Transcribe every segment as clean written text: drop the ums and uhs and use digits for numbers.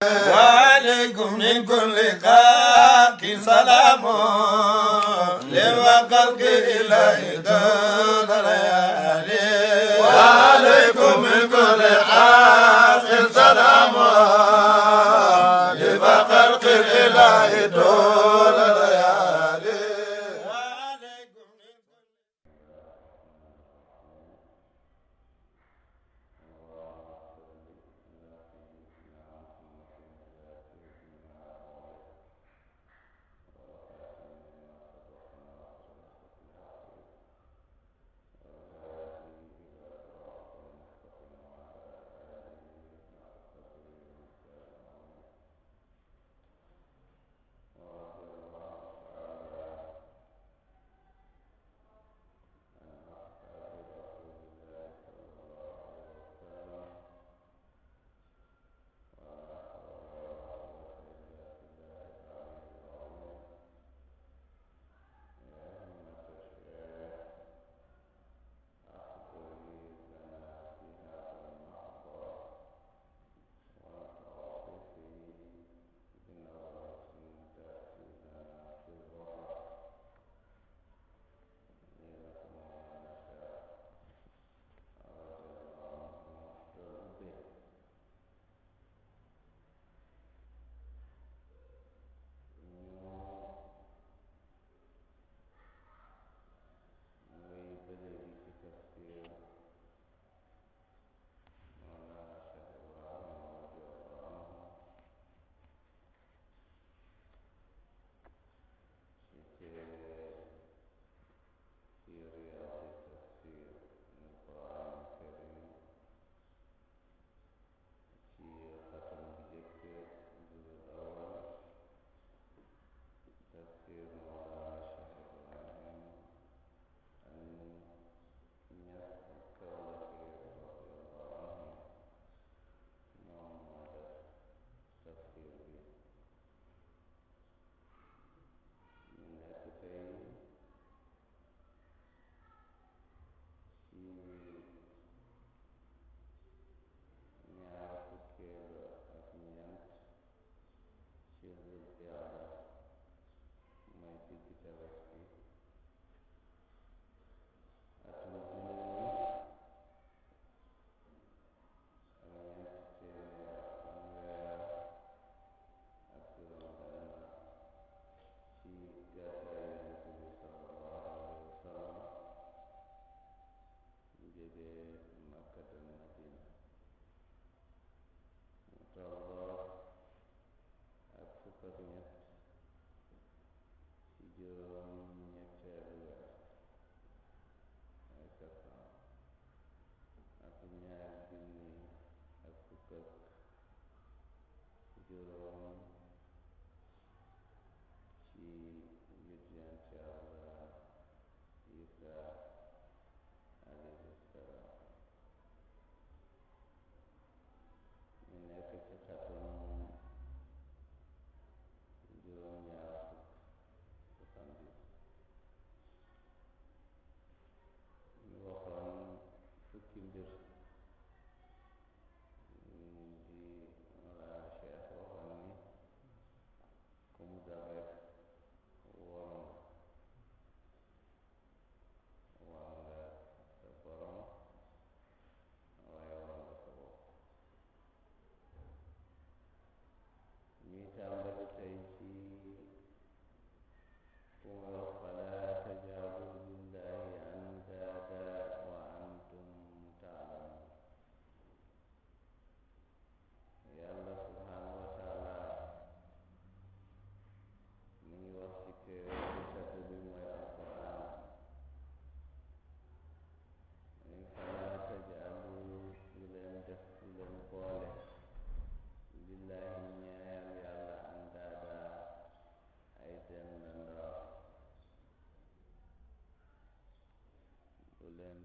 وعليكم من كل خلق سلام لوقلق إلهي دون ليالي وعليكم من كل خلق سلام لوقلق إلهي دون ليالي وعليكم من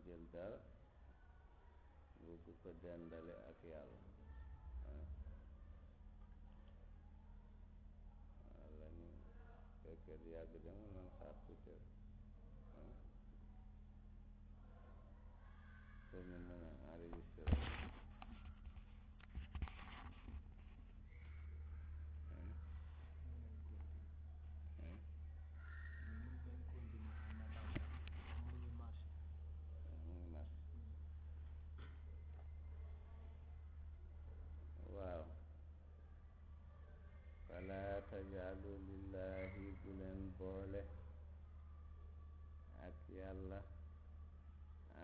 jël dara bëgg ko dendale ak yàlla walla ñu fekkee di yàgg dama nan xaar tuuti pour ñu mën a enregistré tajaalu lillahi bu leen boole ak yàlla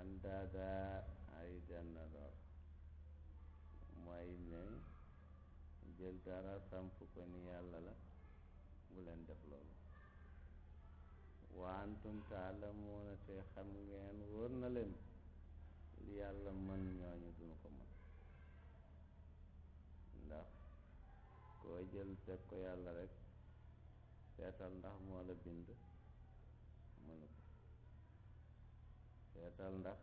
andaada ay dendandoor mooy ne jël dara samp ko ni yàlla la bu leen def loolu wa antum taalamuuna te xam ngeen wóor na leen li yàlla mën ñooñu duñu ko mën ndax koo jël teg ko yàlla rek seetal ndax moo la bind mënu ko seetal ndax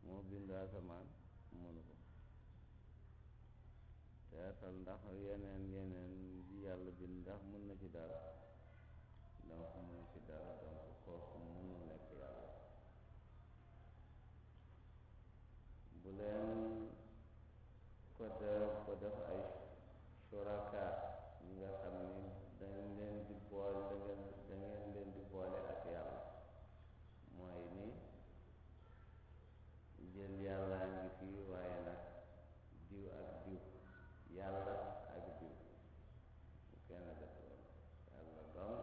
moo bind asamaan mënu ko seetal ndax yeneen yi yàlla bind ndax mën na ci dara donc mënu ci dara donc kooku mënul nekk yàlla bu leen ko def ay suraka ñi nga xam ni dañ leen di boole da ngeen leen di boole ak yàlla mooy ni jël yàllaa ngi fii waaye nag diw ak diw yàlla ak diw bu kenn def loolu yàlla doon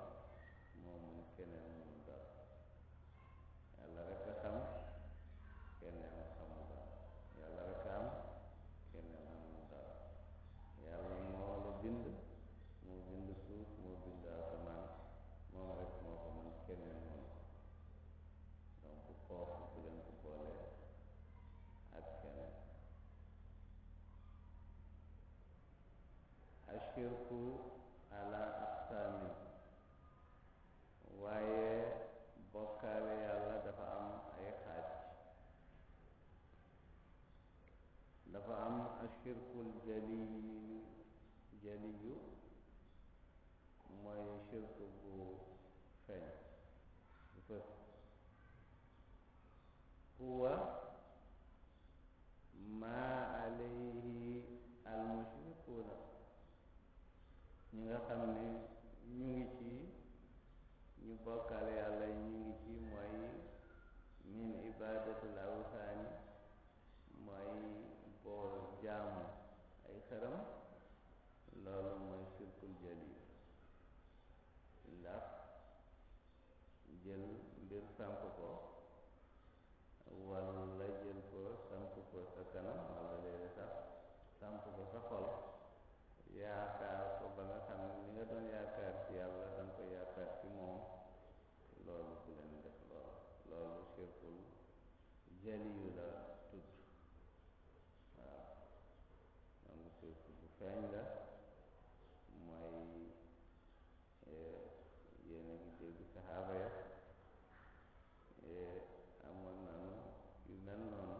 moo mun keneen mun dara yàlla rek a xam keneen xamul dara yàlla rek a am keneen amul dara yàlla moo la bind moo bind suuf moo bind asamaan moom rek moo ko mën keneen moom donc kooku bu leen ko boole ak keneen ashirku ala aqsaami waaye bokkaale yàlla dafa am ay xaaj dafa am ashirkul jaliyu mooy shirku bu feeñ bu fës huwa maa alayhi almushrikuuna ñi nga xam ne ñu ngi ci ñu bokkaale yàlla ñu ngi ci mooy min ibadatul awsaani mooy bool jaamu ay xëram loolu mooy shirkul jali ndax jël mbir samp ko walla jël ko samp ko sa kanam walla léegi sax samp ko sa xol yaakaar ko ba nga xam ne li nga doon yaakaar ci yàlla danga ko yaakaar ci moom loolu bu leen def loolu shirkul jali yu la tudd waaw donc shirk bu feeñ la mooy yéen a ngi dégg saxaaba ya amoon nanu yu mel noonu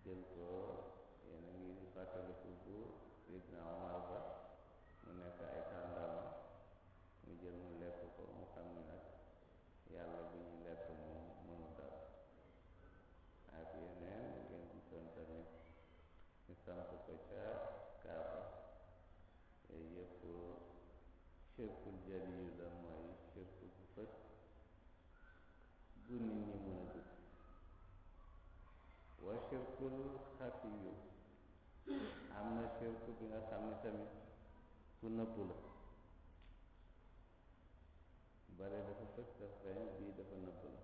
jël ko yéen a ngi fàttaliku bu Sidna Omar ba mu nekk ay tàndarma mu jël mu lekk ko mu xam ni nag yàlla bu ñu lekk moom mënu dara ak yeneen ngeen gisoon tamit ñu samp ko ca Kaaba yooyu yëpp shirkul jaliyu la mooy shirku bu fës bu nit ñi mën a dugg wa shirkul xafiyu am na shirku bi nga xam ne tamit bu nëbbu la bare dafa fës dafa feeñ bii dafa nëbbu la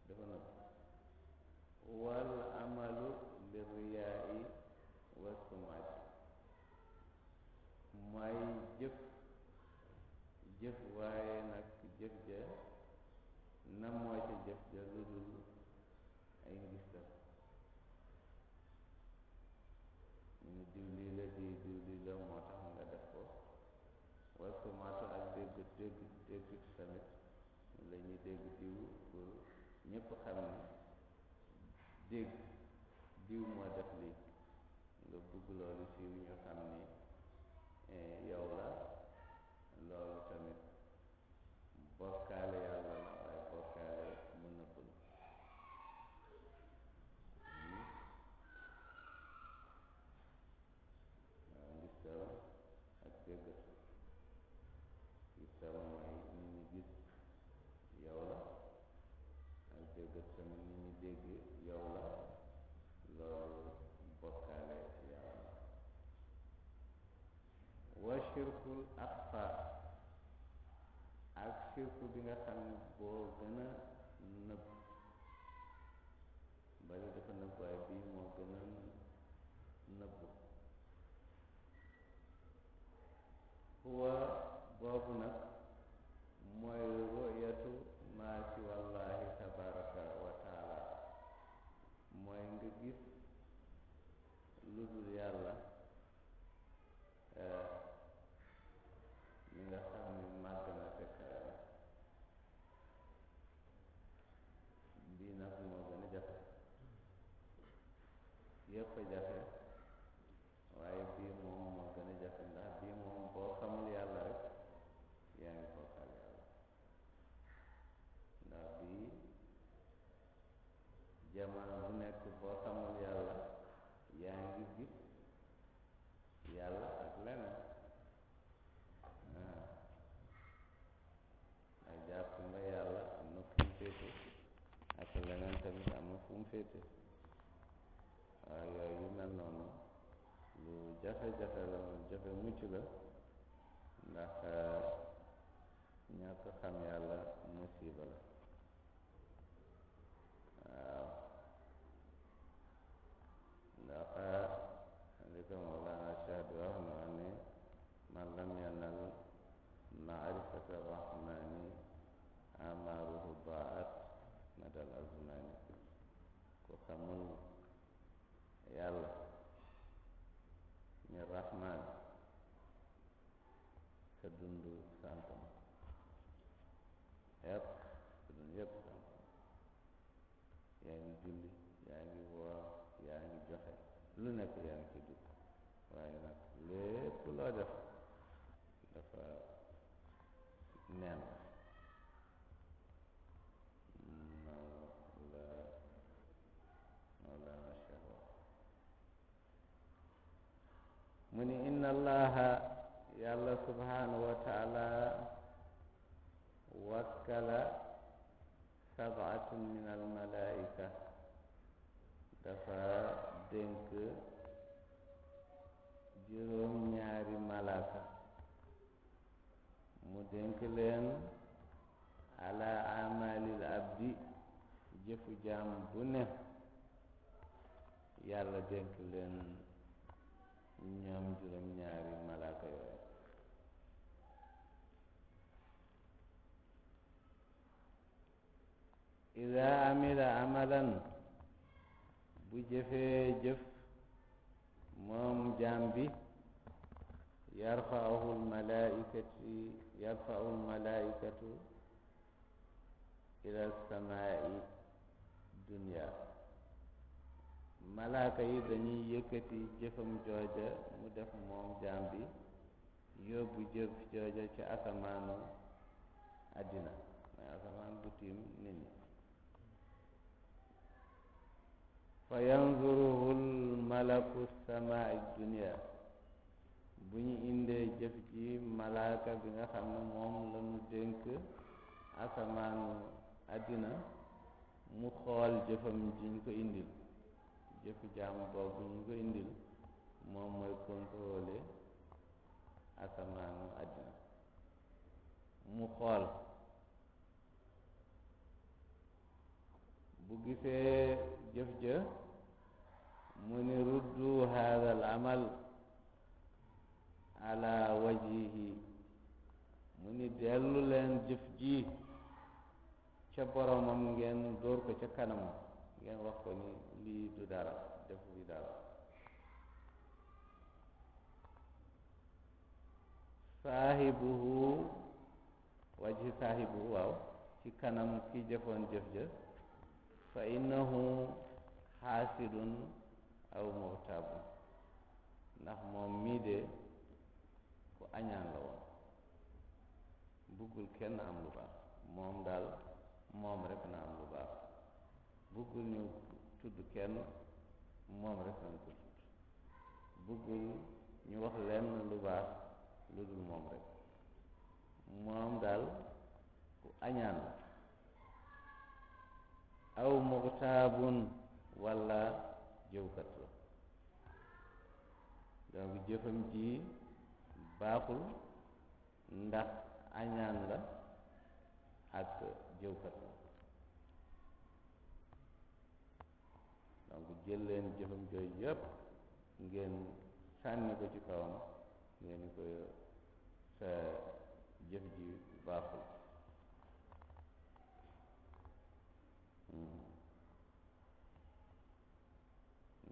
dafa nëbbu wal amalu li riyaa'i wa sumaati mooy jëf waaye nag jëf ja na mooy ca jëf ja lu dul ay ngistal ñu ne diw lii la diw lii la moo tax nga def ko wa sumaatu ak dégg tamit la ñuy dégg diw pour ñépp xam ne dégg diw moo def lii nga bugg loolu siiw ñu xam ni yow la loolu tamit bokkaale yàlla la waaye bokkaale mu nëbb la waaw ngistal ak dégg ngistal mooy nit ñi gis yow la ak dégg tamit nit ñi dégg yow la loolu bokkaale yàlla wa shirkul axfa ak shirku bi nga xam ne boo gën a nëbb bari dafa nëbb waaye bii moo gën a nëbb huwa boobu nag mooy ru'yatu maa si wallahi tabaraka wa taala mooy nga gis lu dul yàlla mi nga xam ne màgg na te kawe na bii nag moo gën a jafe yépp a jafe waaye bii moom moo gën a jafe ndax bii moom boo xamul yàlla rek yaa ngi bokkaal yàlla ndax bii jamono bu nekk boo xamul yàlla yaa ngi gis yàlla ak leneen ay jàpp nga yàlla am na fu mu féete ak leneen tamit am na fu mu féete waaw yooyu yu mel noonu lu jafe-jafe la lu jafe mucc la ndax ñàkk xam yàlla musiba la waaw ndax li ko Mawlana Cheikh bi wax na ne man lam yanal maarifata rahmani amaaruhu baat madal azmani ku xamul yàlla ñu rahman sa dund sànk na yépp sa dund yépp sànk na yaa ngi julli yaa ngi woor yaa ngi joxe lu nekk yaa ngi ci dugg waaye nag lépp loo def dafa neen noonu la Mawlana Cheikh wax mu ni inna allaha yàlla subhanahu wa taala wakkala sabatun min almalaika dafa dénk juróom-ñaari malaaka mu dénk leen ala amalil abdi jëfu jaam bu ne yàlla dénk leen ñoom juróom-ñaari malaaka yooyu ida amila amalan bu jëfee jëf moom jaam bi yarfa'uhu almalaikatu ila samaa'i dunya malaaka yi dañuy yëkkati jëfam jooja mu def moom jaam bi yóbbu jëf jooja ci asamaanu àddina mooy asamaan bu tiim nit ñi fa yanzuruhu malaku samaa'i dunya bu ñu indee jëf ji malaaka bi nga xam ne moom la ñu dénk asamaanu àddina mu xool jëfam ji ñu ko indil jëfu jaam boobu ñu ko indil moom mooy contrôler asamaanu àddina mu xool bu gisee jëf ja mu ni ruddu haada al amal ala wajhihi mu ni dellu leen jëf ji ca boromam ngeen dóor ko ca kanamam ngeen wax ko ni lii du dara defu fi dara saahibuhu wajhi saahibuhu waaw ci kanam ki jëfoon jëf ja fa innahu xaasidun aw muxtaabun ndax moom mii de ku añaan la woon buggul kenn am lu baax moom daal moom rek na am lu baax buggul ñu tudd kenn moom rek nañ ko tudd buggul ñu wax lenn lu baax lu dul moom rek moom daal ku añaan la aw muxtaabun walla jëwkat la donc jëfam ji baaxul ndax añaan la ak jëwkat donc jël leen jëfam jooyu yëpp ngeen sànni ko ci kawam ngeen ni ko sa jëf ji baaxul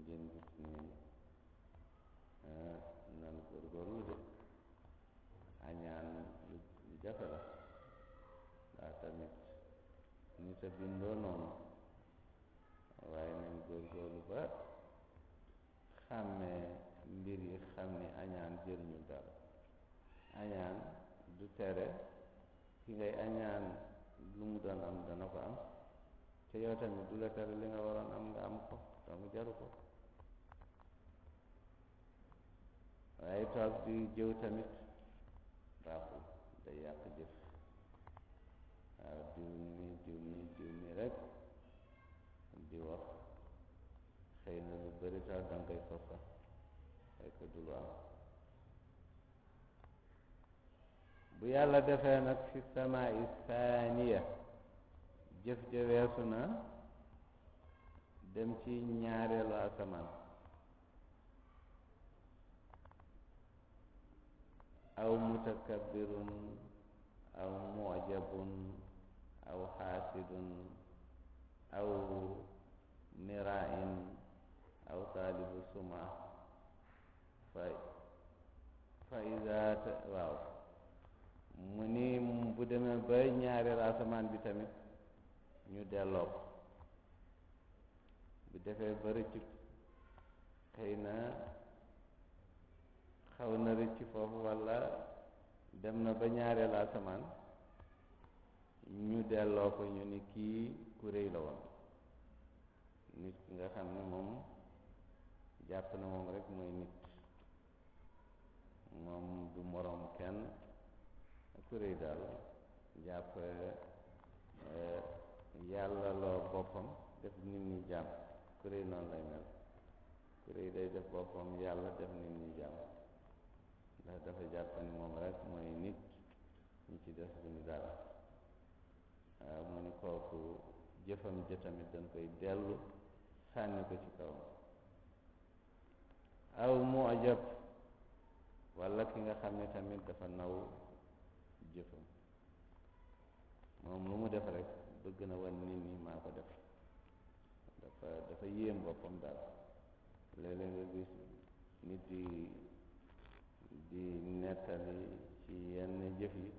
ngeen gis ni nan góorgóorlu de añaan lu jafe la ndax tamit ni sa bindoo noonu waaye nañ góorgóorlu ba xàmmee mbir yi xam ni añaan jëriñu dara añaan du tere ki ngay añaan lu mu doon am dana ko am te yow tamit du la tere li nga waroon am nga am ko donc jaru ko waaye toog di jëw tamit baaxul day yàq jëf waaw diw mi rek di wax xëy na lu bëri tax danga koy sos sax fekk du lu am bu yàlla defee nag fi samaa'i saaniya jëf ja weesu na dem ci ñaareelu asamaan aw mutakabbirun aw mu'jabun aw xaasidun aw mira'in aw taalibu suma fa iza waaw mu ni bu demee ba ñaareel asamaan bi tamit ñu delloo ko bu defee ba rëcc xëy na xaw na rëcc foofu walla dem na ba ñaareel asamaan ñu delloo ko ñu ni kii ku rëy la woon nit ki nga xam ne moom jàpp na moom rek mooy nit moom du moroom kenn ku rëy daal jàpp yàlla loo boppam def nit ñi jàmm ku rëy noonu lay mel ku rëy day def boppam yàlla def nit ñi jàmm ndax dafa jàpp ni moom rek mooy nit ñi ci def duñu dara waaw mu ni kooku jëfam ja tamit dañ koy dellu sànni ko ci kawam aw mu'jab walla ki nga xam ne tamit dafa naw jëfam moom lu mu def rek bëgg na wan nit ñi maa ko def dafa yéem boppam daal léeg-léeg nga gis nit di nettali ci yenn jëf yi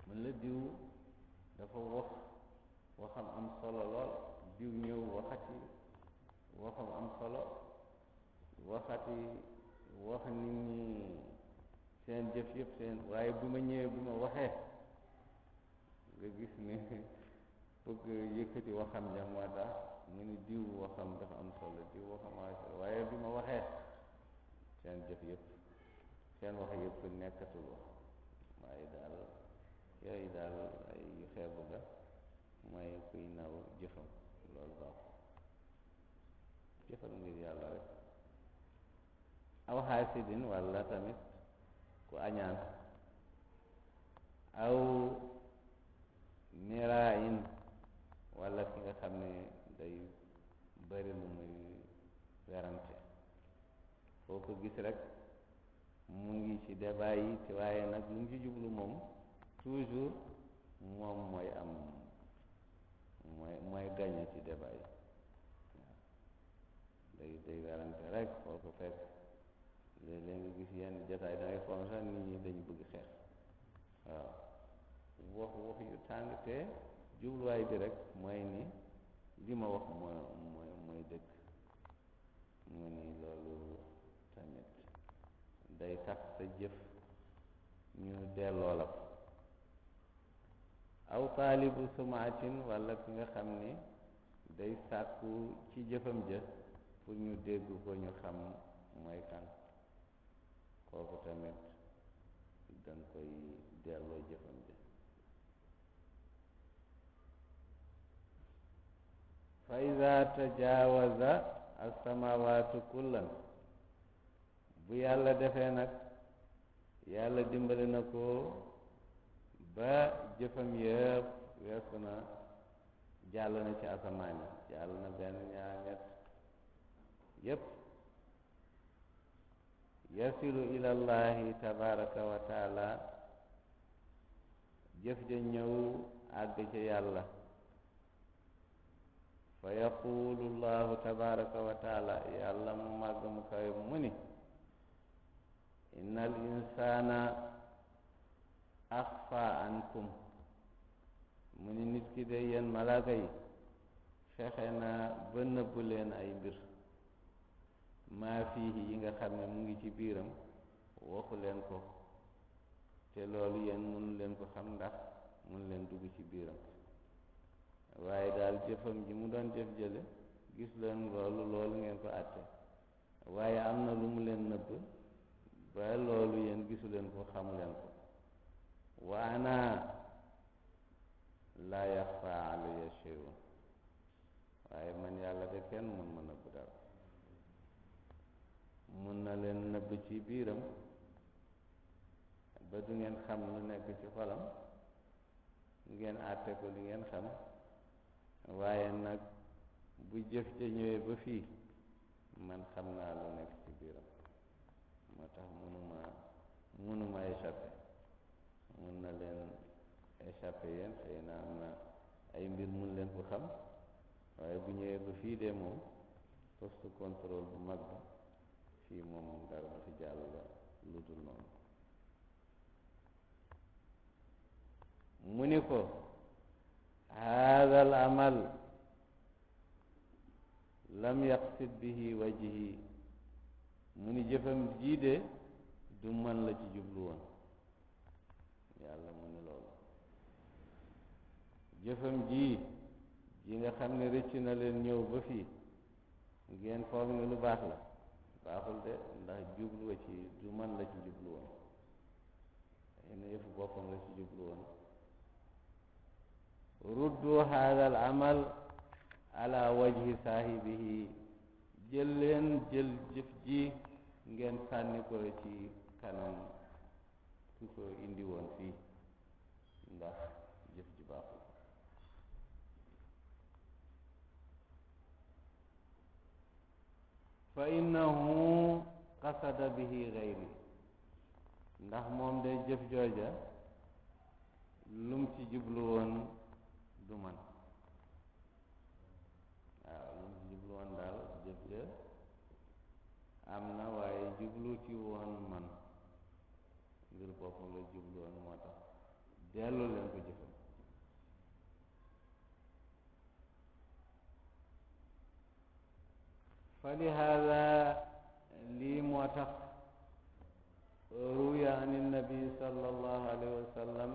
mën la diw dafa waxam am solo lool diw ñëw waxati waxam am solo waxati wax nit ñi seen jëf yëpp seen waaye bu ma ñëwee bu ma waxee nga gis ni bëgg yëkkati waxam ja moo tax mu ni diw waxam dafa am solo diw waxam am solo waaye bi ma waxee seen jëf yëpp seen wax yëpp nekkatul wax waaye daal yooyu daal ay yu xeebu la mooy kuy naw jëfam loolu baaxul jëfal ngir yàlla rek aw xaasidin walla tamit ku añaan aw miraayin walla ki nga xam ne day bari lu muy werante foo ko gis rek mu ngi ci débat yi te waaye nag lu mu ci jublu moom toujours moom mooy am mooy gañe ci débat yi waaw day werante rek foo ko fekk léeg-léeg nga gis yenn jotaay da ngay foog sax nit ñi dañu bëgg xeex waaw wax yu tàng te jubluwaay bi rek mooy ni li ma wax mooy dëgg mu ni loolu tamit day tax sa jëf ñu delloo la ko aw taalibu sumaatin walla ki nga xam ni day sàkku ci jëfam jëf pour ñu dégg ko ñu xam mooy kan kooku tamit dañ koy delloo jëfam jëf fa iza tajaawaza as-samaawaatu kullan bu yàlla defee nag yàlla dimbali na ko ba jëfam yëpp weesu na jàll na ci asamaan yi jàll na benn ñaar ñett yëpp yasilu ilallahi tabaraka wa taala jëf ja ñëw àgg ca yàlla fa yaqulu llahu tabaraka wa taala yàlla mu màgg mu kawe mu ni inna al insana axfa ankum mu ni nit ki de yéen malaaka yi fexe na ba nëbbu leen ay mbir maa fiihi yi nga xam ne mu ngi ci biiram waxu leen ko te loolu yéen mënu leen ko xam ndax mënu leen dugg ci biiram waaye daal jëfam ji mu doon jëf jële gis leen loolu ngeen ko àtte waaye am na lu mu leen nëbb ba loolu yéen gisu leen ko xamu leen ko wa ana laa yaxfa alayya shay'un waaye man yàlla de kenn mun ma nëbb dara mun na leen nëbb ci biiram ba du ngeen xam lu nekk ci xolam ngeen àtte ko li ngeen xam waaye nag bu jëf ca ñëwee ba fii man xam naa lu nekk ci biiram moo tax munuma échappé mun na leen échappé yéen xëy na am na ay mbir mun leen ko xam waaye bu ñëwee ba fii de moom poste contrôle bu mag bi fii moom dara du fi jàll la lu dul noonu mu ni ko haada al amal lam yaqsid bihi wajhi mu ni jëfam jii de du man la ci jublu woon yàlla mu ni loolu jëfam ji nga xam ne rëcc na leen ñëw ba fii ngeen foog ne lu baax la baaxul de ndax jubluwa ci du man la ci jublu woon xëy na yëfu boppam la ci jublu woon ruddu haada al amal ala wajhi saahibihi jël jëf ji ngeen sànni ko ci kanam ku ko indi woon fii ndax jëf ji baaxul fa innahu qasada bihi gayri ndax moom de jëf jooja lum ci jublu woon du man waaw lum ci jublu woon daal jëf ja am na waaye jublu ci woon man ngir boppam la jublu woon moo tax dellu leen ko jëfam fa li hada lii moo tax ruya an nabi sallallahu alayhi wa sallam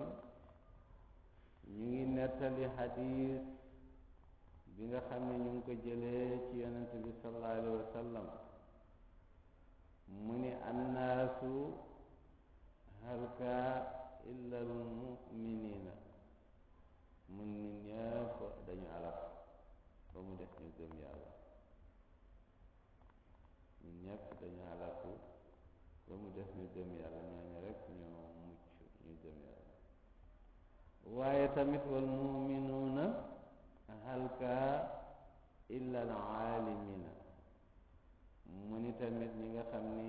ñu ngi nettali xadiis bi nga xam ne ñu ngi ko jëlee ci yonent bi sallallahu alayhi wa sallam mu ni annaasu halka illa almuminina mun ni ñëpp dañu alal ba mu def ñu gëm yàlla ñu ñëpp dañu alaku ba mu def ñu gëm yàlla ñooñu rek ñoo mucc ñu gëm yàlla waaye tamit wal muminuuna halka illa al aalimina mu ni tamit ñi nga xam ni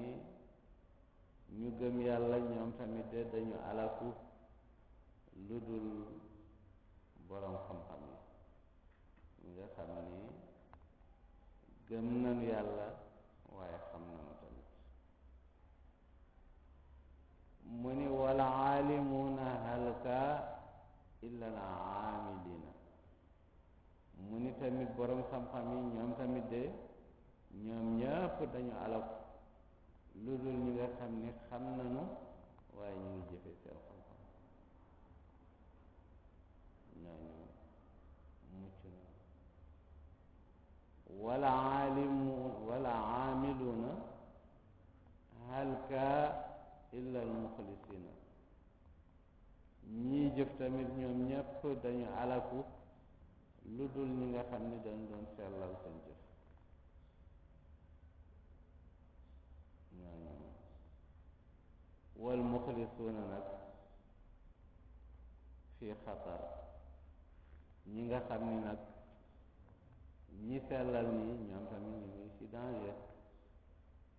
ñu gëm yàlla ñoom tamit de dañu alaku lu dul boroom xam-xam yi ñi nga xam ni gëm nañu yàlla waaye xam nañu tamit mu ni wal aalimuuna halka illa al aamilina mu ni tamit boroom xam-xam yi ñoom tamit de ñoom ñëpp dañu alak lu dul ñi nga xam ni xam nañu waaye ñu ngi jëfe seen xam-xam ñooñu mucc na wala aamiluuna halka illa al muxlisina ñii jëf tamit ñoom ñëpp dañu alaku lu dul ñi nga xam ni dañ doon sellal seen jëf ñooñu wal muxlis muxlisuuna nag fii xatar ñi nga xam ni nag ñi sellal nii ñoom tamit ñu ngi ci danger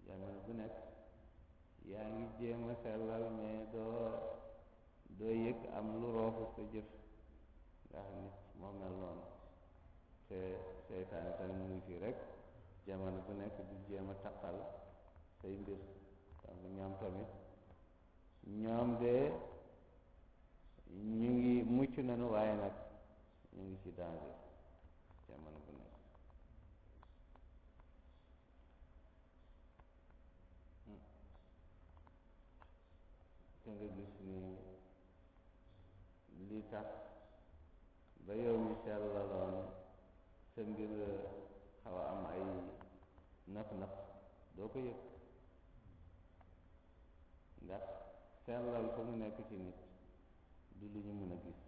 jamono bu nekk yaa ngi jéem a sellal mais doo yëg am lu roofu sa jëf ndax nit moo mel noonu te seytaane tamit mu ngi fii rek jamono bu nekk di jéem a taqal say mbir donc ñoom tamit ñoom de ñu ngi mucc nañu waaye nag ñu ngi ci danger jamono bu nekk te nga gis ni li tax ba yow mi sellaloon sa mbir xaw a am ay naf-naf doo ko yëg ndax sellal fa mu nekk ci nit du lu ñu mën a gis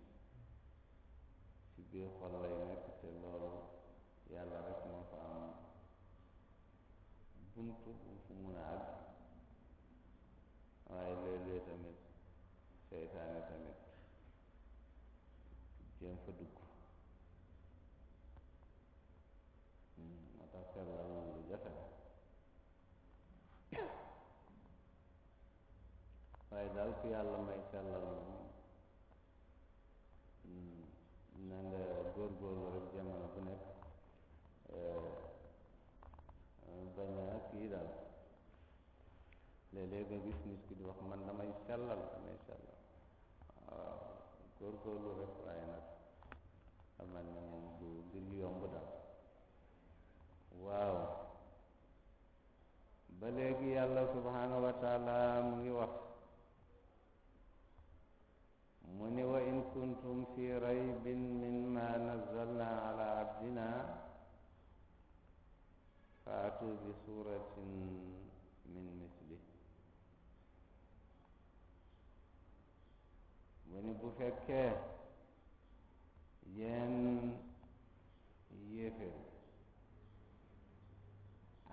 ci biir xol lay nekk te loolu yàlla rek moo fa am buntu bu fu mun a àgg waaye léeg-léeg tamit seytaane tamit jéem fa dugg moo tax sellal lu jafe la waaye daal ku yàlla may sellal moom na nga góorgóorlu rek jamono bu nekk bañ a kii daal léeg-léeg nga gis nit ki di wax man damay sellal waaw góorgóorlu rek waaye nag xamal ne moom du mbir yu yomb daal waaw ba léegi yàlla subhanahu wa taala mu ngi wax mu ni wa in kuntum fi raybin mimma nazzalna ala abdina faatu bi suratin min misli mu ni bu fekkee yéen yéeféer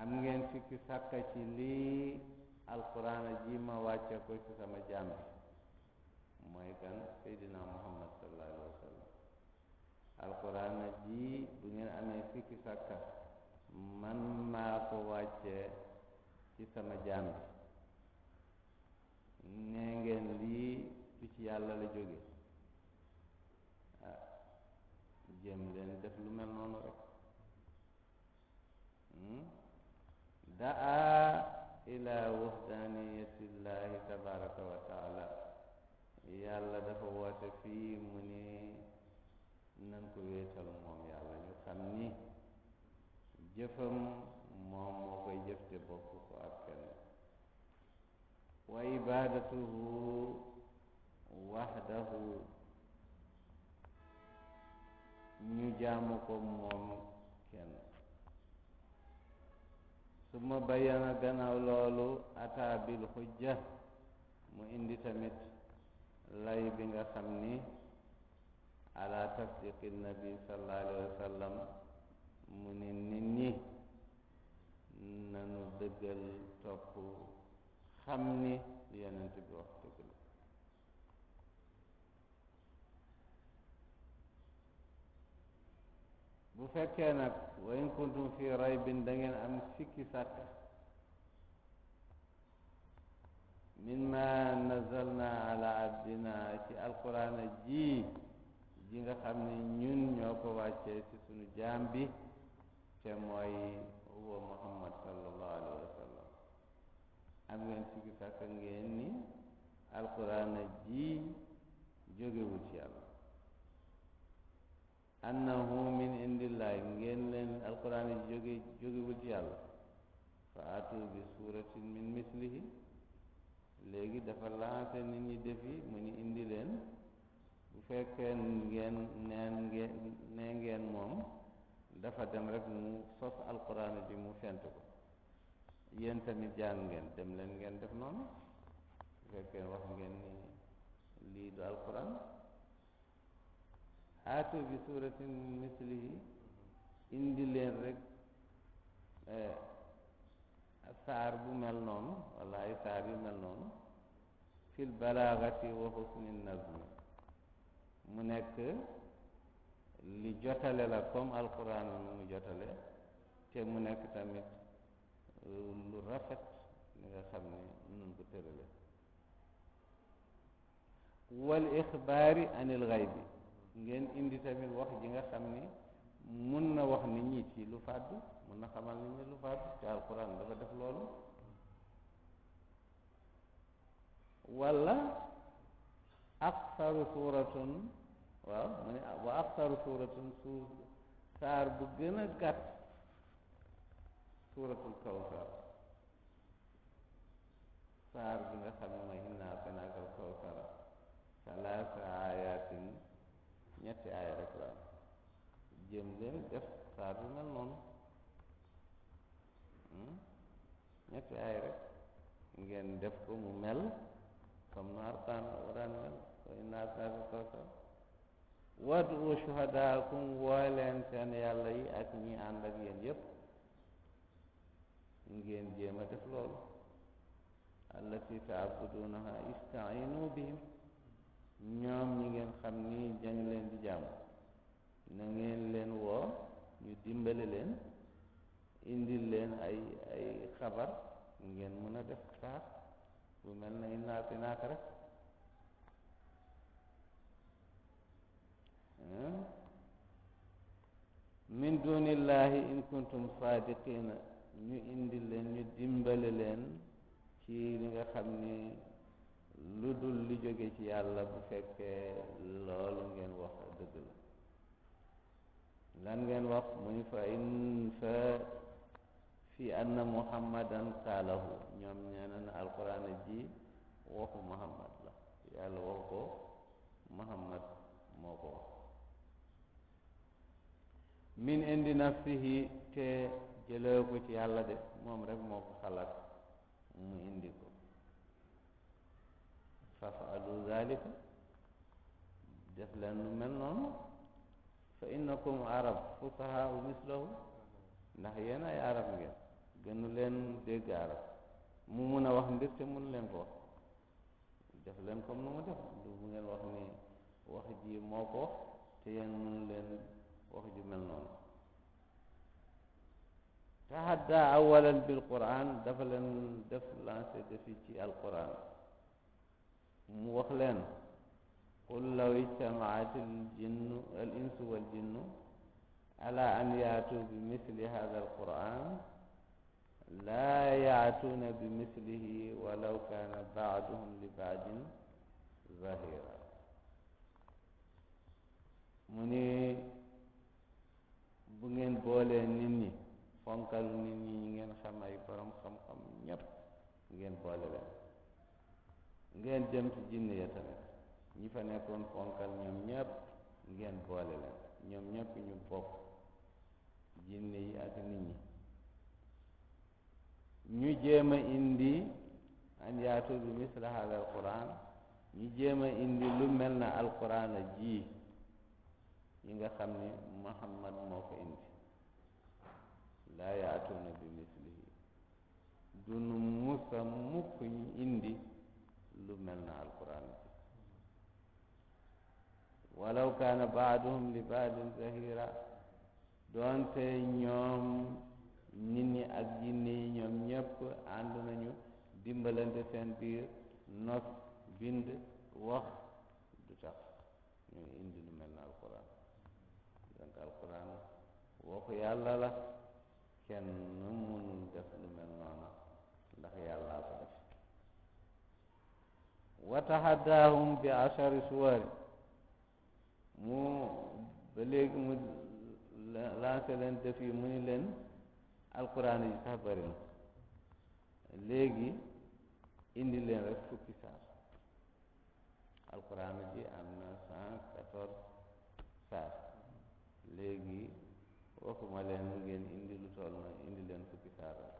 am ngeen sikki sàkka ci lii alquraan ji ma wàcce ko ci sama jaam bi mooy kan seydina muhammad sallallahu alayhi wa sallam alquraan ji bu ngeen amee sikki sàkka man maa ko wàcce ci sama jaam bi nee ngeen lii du ci yàlla la jóge jéem leen def lu mel noonu rek daa ila wahdaniyatillahi tabaraka wa taala yàlla dafa woote fii mu ni nan ko wéetal moom yàlla ñu xam ni jëfam moom moo koy jëf te bokk ko ak kenn wa ibadatuhu wahdahu ñu jaamu ko moom kenn suma bayyana gannaaw loolu ata bil xujja mu indi tamit lay bi nga xam ni ala tasdiqi nabi sallallahu alayhi wa sallam mu ni nit ñi nanu dëggal topp xam ni li yonent bi wax dëgg la bu fekkee nag wa in kuntum fi raybin da ngeen am sikki sàkka mimma nazalna ala abdina ci alquran ji nga xam ne ñun ñoo ko wàccee ci sunu jaam bi te mooy huwa muhammad sallallahu alayhi wa sallam am ngeen sikki sàkka ngeen ni alquran ji jógewul ci yàlla annahu min indillahi ngeen leen alquran ji jógewul ci yàlla fa atu bi suratin min mislihi léegi dafa lancé nit ñi defi mu ñu indi leen bu fekkee ngeen nee ngeen moom dafa dem rek mu sos alquran bi mu fent ko yéen tamit jàng ngeen dem leen ngeen def noonu bu fekkee wax ngeen ni lii du alquran aatu bi suratin mislihi indi leen rek saar bu mel noonu wala ay saar yu mel noonu fil balaagati wa husni nazmi mu nekk li jotale la comme alquran nu mu jotale te mu nekk tamit lu rafet li nga xam ne nun ko tërale wal ixbaari anil xaybi ngeen indi tamit wax ji nga xam ni mun na wax nit ñi ci lu fàddu mun na xamal nit ñi lu fàddu te alquran dafa def loolu wala aksaru suratun waaw mu ne wa aksaru suratun saar bu gën a gàtt suratul kawsar saar bi nga xam ne mooy innaa a'taynaakal kawsara salaasa ayatin ñetti aaya rek la jëm leen def saar bi mel noonu ñetti aaya rek ngeen def ko mu mel comme nu Alxuraan waraan mel wa innaa a'taynaakal kawsar wad'u shuhadaakum woo leen seen yàlla yi ak ñi ànd ak yéen yépp ngeen jéem a def loolu allati taabudunaha istainu bihim ñoom ñi ngeen xam ni dañ leen di jàmm na ngeen leen woo ñu dimbale leen indil leen ay xabar ngeen mën a def saar bu mel na innaa a'taynaaka rek min dunillahi in kuntum sadiqina ñu indi leen ñu dimbale leen ci li nga xam ni lu dul li jóge ci yàlla bu fekkee loolu ngeen wax dëgg la lan ngeen wax mu ni fa in fa fi anna muhammadan qaalahu ñoom ñeena na alquran ji waxu muhammad la yàlla wax ko muhammad moo ko wax min indi nafsihi te jëlee ko ci yàlla de moom rek moo ko xalaat mu indi ko fafaalu zalika def leen lu mel noonu fa innakum arab fusahaau mislahu ndax yéen ay arab ngeen gënu leen dégg arab mu mun a wax mbir te mun leen ko wax def leen comme nu mu def du bu ngeen wax ni wax ji moo ko wax te yéen mun leen wax ju mel noonu tahadda awalan bil quran dafa leen def lancé défi ci alquran mu wax leen qul law ijtamaat al insu wal jinnu ala an yaatu bi misli hada alquran laa yaatuuna bi mislihi walaw kaana baaduhum li baadin zahira mu ni bu ngeen boolee nit ñi fonkalu nit ñi ñi ngeen xam ay borom xam-xam ñépp ngeen boole leen ngeen jëm ci jinne ya tamit ñi fa nekkoon fonkal ñoom ñépp ngeen boole leen ñoom ñépp ñu bokk jinne yi ak nit ñi ñu jéem a indi an yaatu bi misla hada alquran ñu jéem a indi lu mel na alquran a ji yi nga xam ni muhammad moo ko indi laa yaatuuna bi mislihi dunu musa mukk ñu indi lu mel na alquran bi walaw kaana baaduhum li baadin zahira doonte ñoom nit ñi ak jinne yi ñoom ñépp ànd nañu dimbalante seen biir nos bind wax du tax ñu indi lu mel na alquran donc alquran waxu yàlla la kenn mënul def lu mel noonu ndax yàllaa ko def wa tahaddahum bi ashari suwari mu ba léegi mu lancé leen défi mu ni leen alquran yi sax bari na léegi indi leen rek fukki saar alquran ji am na 114 saar léegi waxuma leen ngeen indi lu toll na indi leen fukki saar rek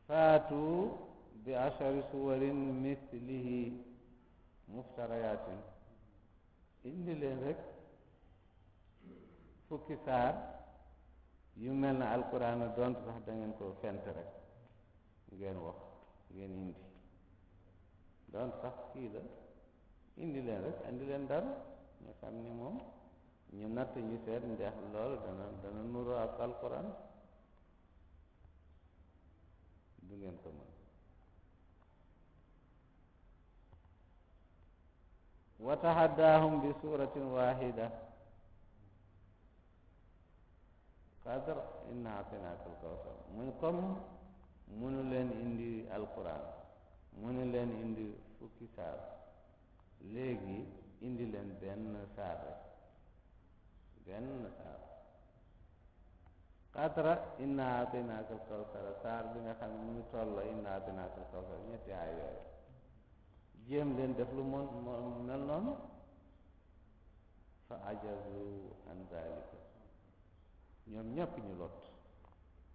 faatu bi ashari suwarin mislihi muftarayatin indi leen rek fukki saar yu mel na alquran doonte sax da ngeen ko fent rek ngeen wax ngeen indi doon sax kii la indi leen rek indi leen dara ñu xam ni moom ñu natt ñu seet ndeex loolu dana nuroo ak alquran du ngeen ko mën wa tahaddaahum bi suratin wahida qadr inna ataynaaka alkawsar mu ne comme munu leen indi alquran munu leen indi fukki saar léegi indi leen benn saar rek benn saar qadra inna ataynaaka alkawsar saar bi nga xam ne mu ngi tolloo inna ataynaaka alkawsar ñetti aay yooyu jéem leen def lu mel noonu fa ajazu an dalika ñoom ñëpp ñu lot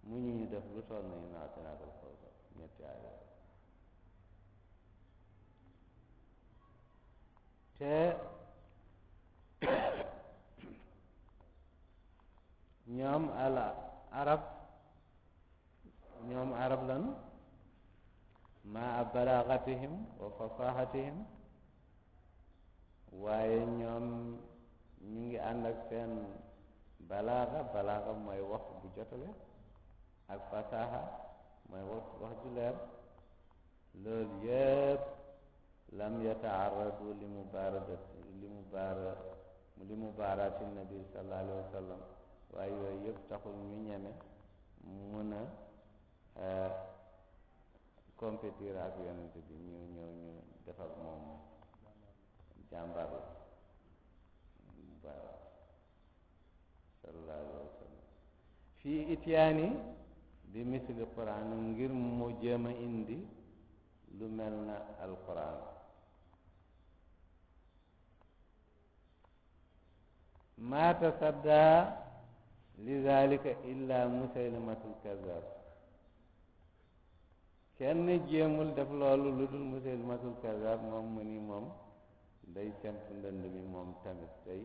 mu ñu def lu toll na inna ataynaaka alkawsar ñetti aay yooyu te ñoom arab lan maa balaagatihim wa fasahatihim waaye ñoom ñu ngi ànd ak seen balaaga mooy wax bu jotale ak fasaha mooy wax ju leer loolu yëpp lam yataarradu li mubaarati nabi sallallahu alayhi wa sallam waaye yooyu yëpp taxul ñu ñeme mun a compétir ak yonent bi ñu ñëw ñu def ak moom jàmbar la mubarak sallallahu alayhi wa sallam fii ityaani bi misli quran ngir mu jéem a indi lu mel na alquran ma tasadda li zalika illa musaylimatul kazab kenn jéemul def loolu lu dul musaylimatul kazab moom mu ni moom day semp ndënd mi moom tamit day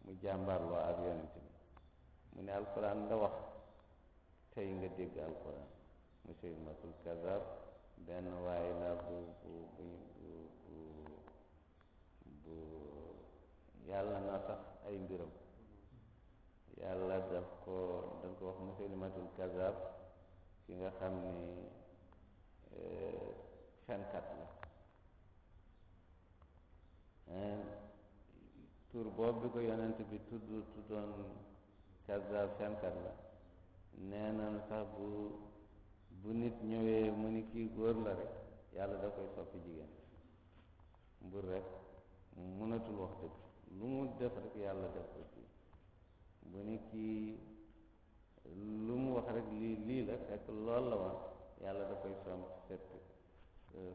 mu jàmbarloo ak yonent bi mu ne alquran la wax tey nga dégg alquran musaylimatul kazab benn waay la bu yàlla na sax ay mbiram yàlla daf ko wax musaylimatul kazab ki nga xam ni fenkat la tur boobu bi ko yonent bi tuddoon kazab fenkat la nee nañu sax bu nit ñëwee mu ni kii góor la rek yàlla da koy soppi jigéen mbur rek mënatul wax dëgg lu mu def rek yàlla def ko kii bu ni kii lu mu wax rek lii la fekk lool la woon yàlla da koy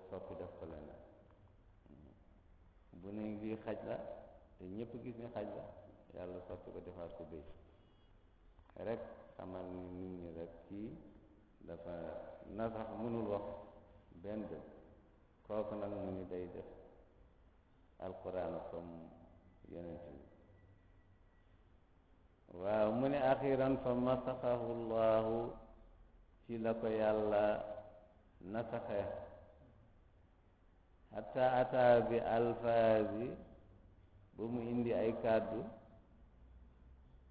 soppi def ko leneen bu ne lii xaj la te ñëpp gis ni xaj la yàlla soppi ko defaat ko béy rek xamal ni nit ñi rek kii dafa nasax mënul wax benn dëgg kooku nag mu ni day def alquran comme yonent bi waaw mu ne axiran fa masaxahu llahu ci la ko yàlla nasaxe hatta ata bi alfaazi ba mu indi ay kàddu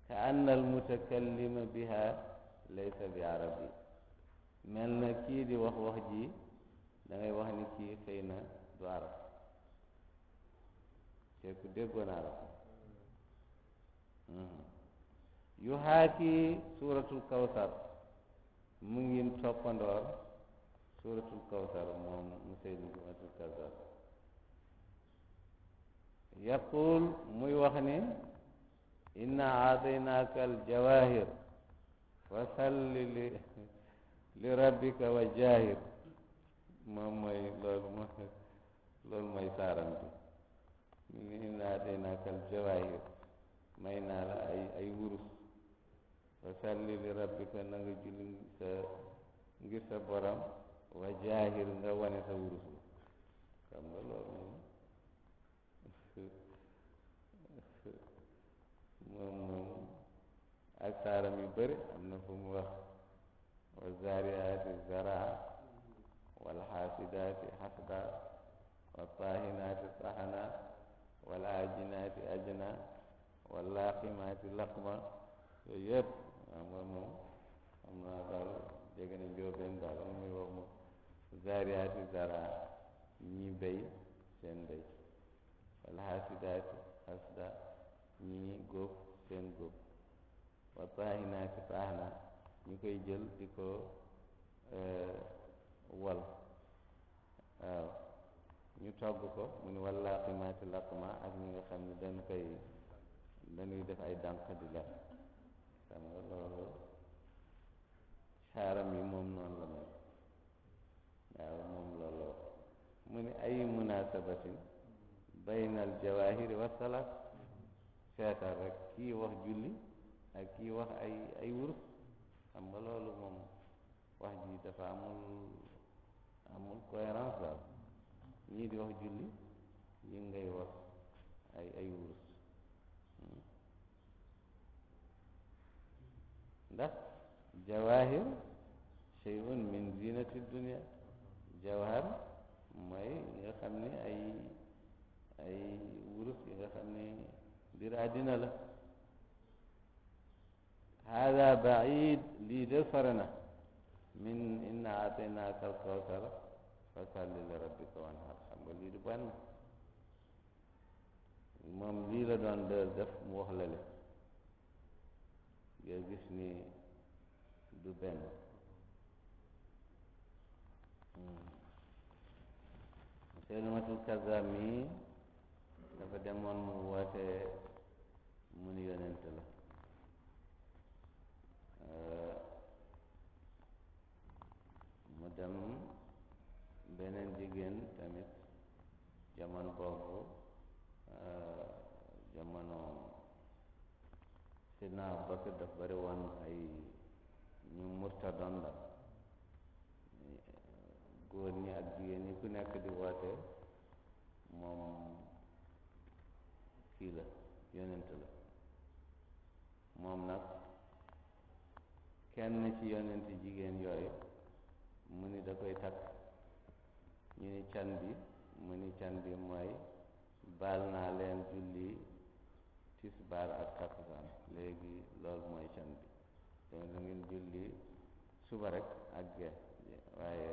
ka anna al mutakallima biha laysa bi arabi mel na kii di wax ji da ngay wax ni kii xëy na du arab te ku déggoon arab yu haaki suratul kawsar mu ngi toppandoor suratul kawsar moom musaylimatul kazab yaqul muy wax ni inna aataynaaka aljawahir fa salli li rabbika wa jahir moom mooy loolu mooy saaram bi mu ngi inna aataynaaka aljawahir may naa la ay wurus fa salli li rabbika na nga julli ngir sa borom wa jahir nga wane sa wurus bi xam nga loolu moom ak saaram yu bëri am na fu mu wax wa zaariyaati zaraa wal xaasidaati xasda wal taahinaati tahana wal aajinaati ajna wal laaqimaati laqma yooyu yëpp xam nga moom xam naa daal jege na njóobeen daal muy wax moom zaariyaati zara ñii béy seen béy wal xaasidaati xasda ñii góob seen góob wa taahinaati taahna ñu koy jël di ko wal waaw ñu togg ko mu ne wal laaqimaati laqma ak ñi nga xam ne dañuy def ay dànq di lekk xam nga loolu saaram yi moom noonu la mel waaw moom loolu mu ne ay munaasabatin bayna al jawahiri wa salaat seetal rek kii wax julli ak kii wax ay wurus xam nga loolu moom wax ji dafa amul cohérence daal ñii di wax julli yi ngay wax ay wurus ndax jawahir shay'un min zinati dunia jawhar mooy yi nga xam ne ay wurus yi nga xam ne mbir àddina la hada baid lii de sore na min inna ataynaaka alkawsar fa salli li rabbika wanhar xam nga lii du benn moom lii la doon def mu wax lale nga gis ni du benn Musaylimatul Kazzaab mi dafa demoon mu woote mu ni yonent la mu dem beneen jigéen tamit jamono boobu jamono Sidna Abubakar daf bari woon ay ñu murtadoon la góor ñi ak jigéen ñi ku nekk di woote moom kii la yonent la moom nag kenn ci yonent jigéen yooyu mu ni da koy takk ñu ni can bi mu ni can bi mooy baal naa leen julli tisbaar ak takkusaan léegi loolu mooy can bi donc da ngeen julli suba rek ak ge waaye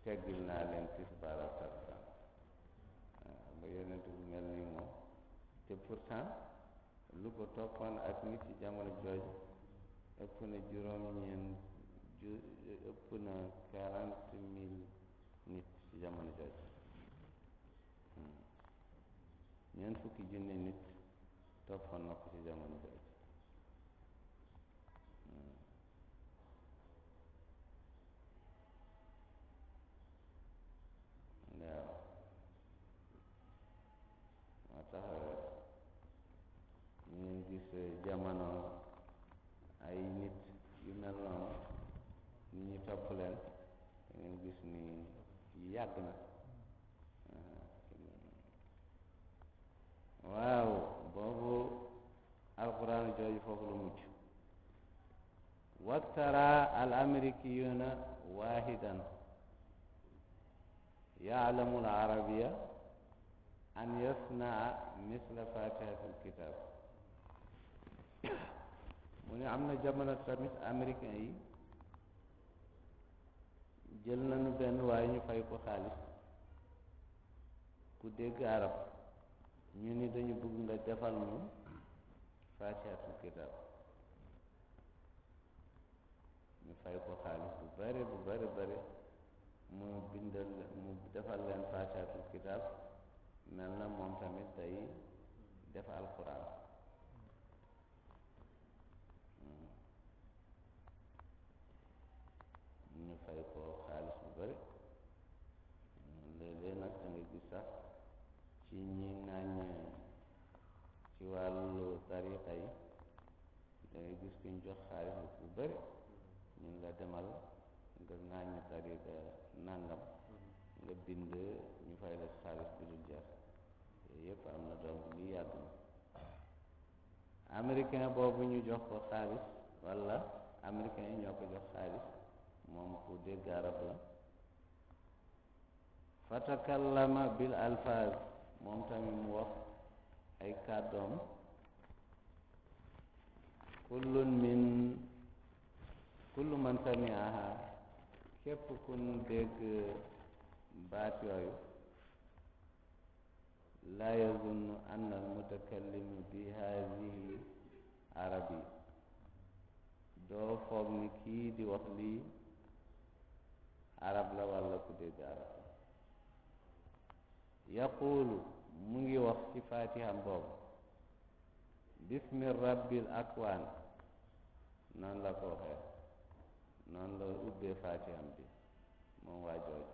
teggil naa leen tisbaar ak takkusaan waaw ba yonent bu mel nii moom te pourtant lu ko toppoon ak nit ci jamono jooju ëpp na ëpp na 40,000 nit ci jamono jooju ñeent fukki junne nit toppoon na ko ci jamono jooju waaw moo tax ñu ngi gis jamono ay nit yu mel noonu nit ñi topp leen da ngeen gis ni yàgg na waaw boobu alquran jooju foofu la mucc waktara al amerikiyuna wahidan yaalamu al arabiya an yasnaa misla fatihati al kitab mu ne am na jamono tamit américain yi jël nañu benn waaye ñu fay ko xaalis ku dégg arab ñu ni dañu bëgg nga defal ñu fatihatul kitab ñu fay ko xaalis bu bare mu defal leen fatihatul kitab mel na moom tamit day def alquran ñu fay ko xaalis bu bari léeg-léeg nag da nga gis sax ci ñi ŋàññ ci wàllu tariqa yi da ngay gis kuñ jox xaalis bu bari ñun la demal nga ŋàññ tariqa nangam nga bind ñu fay la xaalis bi dul jeex yooyu yëpp am na donc lii yàgg na américain boobu ñu jox ko xaalis walla américain yi ñoo ko jox xaalis moom ku dégg arab la fatakallama bil alfaaz moom tamit mu wax ay kàddoom kullu man samiaha képp kun dégg baat yooyu laa yazunnu anna al mutakallimu bi haadihi arabi doo foog ni kii di wax lii arab la walla ku dégg arab yaquulu mu ngi wax ci fatiham boobu bismi rabbil akwaan noonu la ko waxee noonu la ubbee fatiham bi moom waa jooju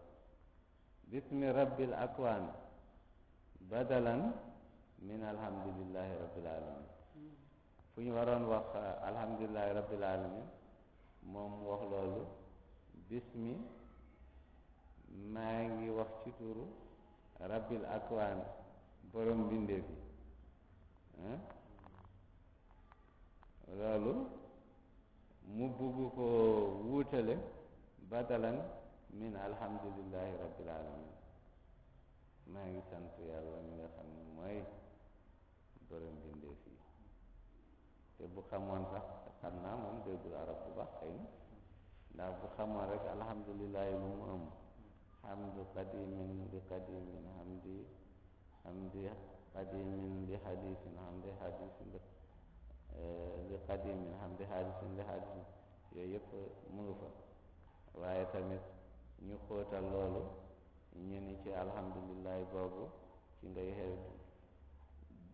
bismi rabbil akwaan badalan min alhamdulillahi rabbil alamin fu ñu waroon wax alhamdulillahi rabbil alamin moom mu wax loolu bismi maa ngi wax ci turu rabbil akwaan borom mbindeef yi loolu mu bugg ko wuutale badalan min alhamdulillahi rabbil alamin maa ngi sant yàlla mi nga xam ne mooy borom mbindeef yi te bu xamoon sax xam naa moom déggul arab bu baax xëy na ndax bu xamoon rek alhamdulillahi lu mu am hamdu qadimin li qadimin hamdi qadimin li hadisin hamdi hadisin li qadimin hamdi hadisin li hadisin yooyu yëpp mu ngi fa waaye tamit ñu xóotal loolu ñu ni ci alhamdulillahi boobu ci ngay xew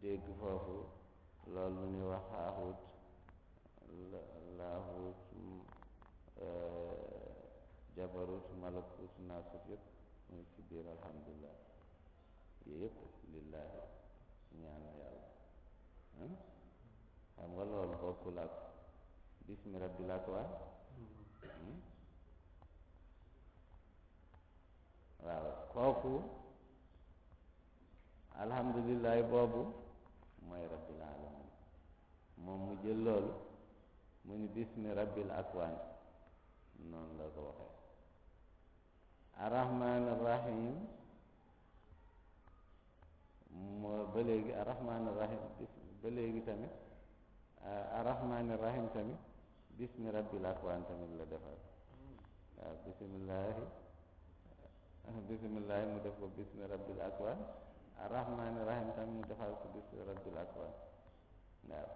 dégg foofu loolu lu ñuy wax haahut laahut jabarut malakut naasut yëpp mu ngi ci biir alhamdulillah yooyu yëpp lillahi ñaan yàlla xam nga loolu bokkul ak bismi rabbil akwaan waaw kooku alhamdulillahi boobu mooy rabbil alamin moom mu jël loolu mu ni bismi rabbil akwaan noonu la ko waxee arrahman arrahim moo ba léegi arrahman arrahim ba léegi tamit arrahman arrahim tamit bismi rabbil akwaan tamit la defar waaw bismillahi mu def ko bismi rabbil akwaan arrahman arrahim tamit mu defar ko bismi rabbil akwaan waaw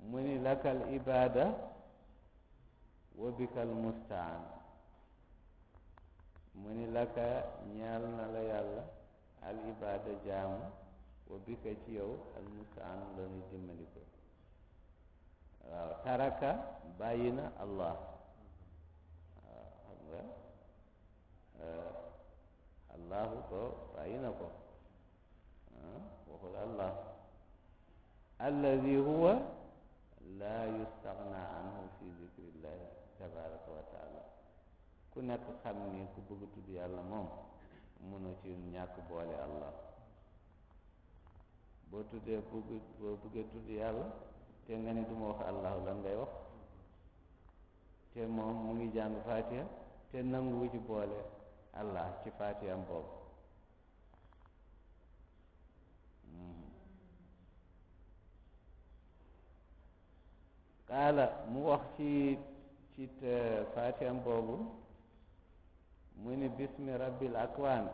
mu ni lakal ibada wa bikal mustaan mu ni laka ñeel na la yàlla al ibada jaamu wa bika ci yow al mustaan la ñuy dimbali ko waaw taraka bàyyi na allah waaw xam nga allahu ko bàyyi na ko waxul allah alladi huwa laa yustaghna anhu fi zikrillahi tabaraka wa taala ku nekk xam ni ku bëgg tudd yàlla moom mënoo ci ñàkk boole allah boo bëggee tudd yàlla te nga ni duma wax allahu lan ngay wax te moom mu ngi jàng fatiha te nanguwu ci boole allah ci fatiham boobu qaala mu wax ci fatiham boobu mu ni bismi rabbil akwaan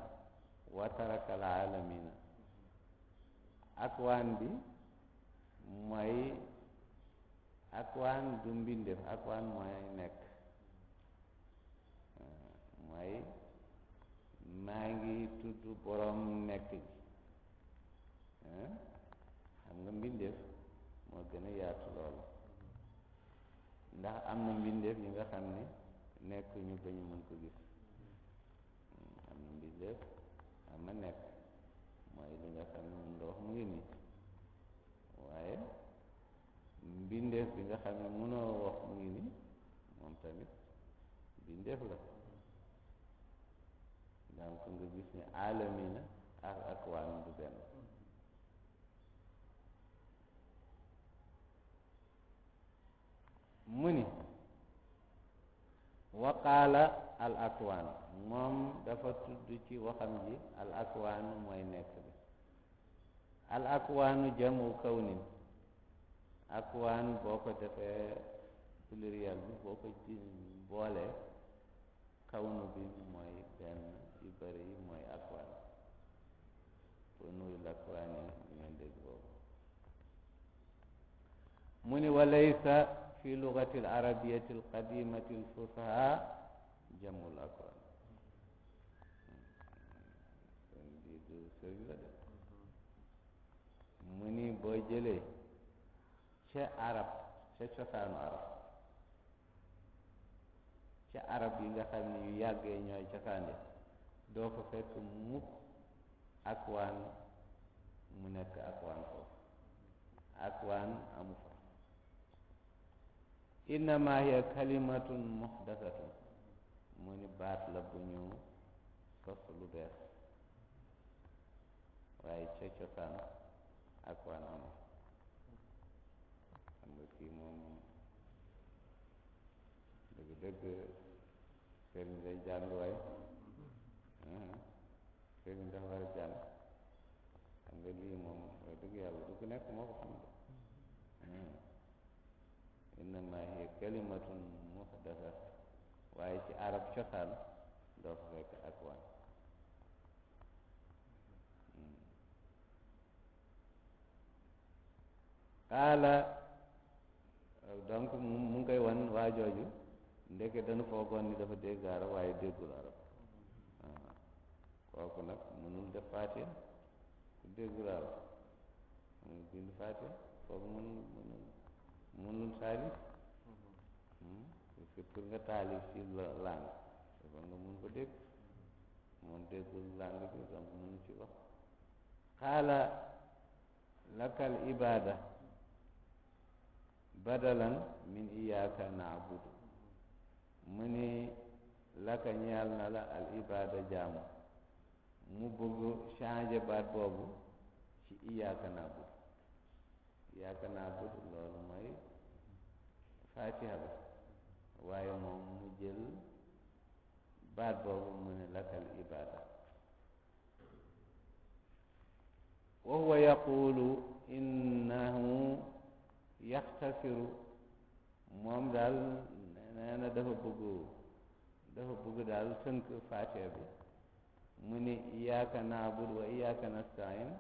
wa taraka al alamina akwaan bi mooy akwaan du mbindeef akwaan mooy nekk mooy maa ngi tudd borom nekk ji xam nga mbindeef moo gën a yaatu loolu ndax am na mbindeef yi nga xam ne nekk ñu ba ñu mën ko gis am na mbindeef am na nekk mooy li nga xam ne mun nga wax mu ngi nii waaye mbindeef bi nga xam ne mënoo wax mu ngi nii moom tamit mbindeef la donc nga gis ni alamina ak akwaan du benn mu ni waqaala al akwaan moom dafa tudd ci waxam ji al akwaanu mooy nekk bi al akwaanu jamu kawnin akwaan boo ko defee pluriel bi boo ko ci boole kawnu bi mooy benn yu bëri yi mooy akwaan pour nuyu lakwaan yi ñu ngeen dégg boobu mu ni walaysa fi lugati al arabiyati al qadimati al fusaha jamul akwaan kon di du sëriñ la de mu ni boo jëlee ca arab ca cosaanu arab ca arab yi nga xam ne yu yàggee ñooy cosaan ya doo ko fekk mukk akwaan mu nekk akwaan foofu akwaan amu fa innama hiya kalimatun muhdasatun mu ni baat la bu ñu sos lu bees waaye ca cosaan akwaan amu xam nga kii moom dëgg-dëgg sëriñ day jàng waaye sëriñ dafa war a jàng xam nga lii moom wax dëgg yàlla du ku nekk moo ko xam de innama hiya kalimatun muhdasa waaye ci arab cosaan doo ko fekk akwaan qaala donc mu ngi koy wan waa jooju ndeke dañu foogoon ni dafa dégg arab waaye déggul arab kooku nag mënul def faatiha ku déggul arab mënul bind faatiha kooku mënul taalif parce que pour nga taalif ci langue dafa nga mun ko dégg moom déggul langue bi donc mënu ci wax xaala lakal ibada badalan min iyaaka naabudu mu ni laka ñeel na la al ibada jaamu mu bëgg changer baat boobu ci iyaaka naabudu iyaaka naabudu loolu mooy fatiha bi waaye moom mu jël baat boobu mu ne lakal ibada wa huwa yaqulu innahu yaxtasiru moom daal nee na dafa bëgg daal tënk fatiha bi mu ni iyyaka na'budu wa iyyaka nasta'in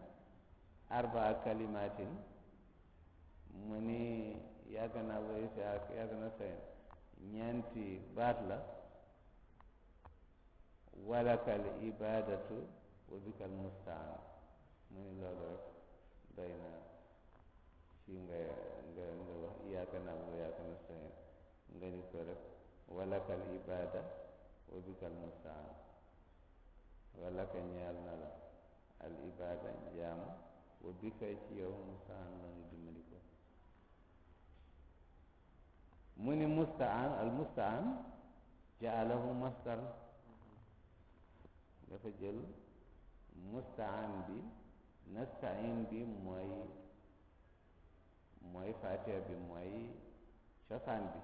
arbaa kalimatin mu ni iyyaka na'budu wa iyyaka nasta'in ñeenti baat la walakal ibadatu wa bikal musta'an mu ni loolu rek doy na ci nga wax iyyaka na'budu wa iyyaka nasta'in nga ni ko rek walakal ibada wa bikal musta'an walaka ñeel na la al ibada jaam wa bika ci yow musta'an la ñu dimbali ko mu ni musta'an al musta'an ja'alahu masdar dafa jël musta'an bi nasta'in bi mooy fatiha bi mooy cosaan bi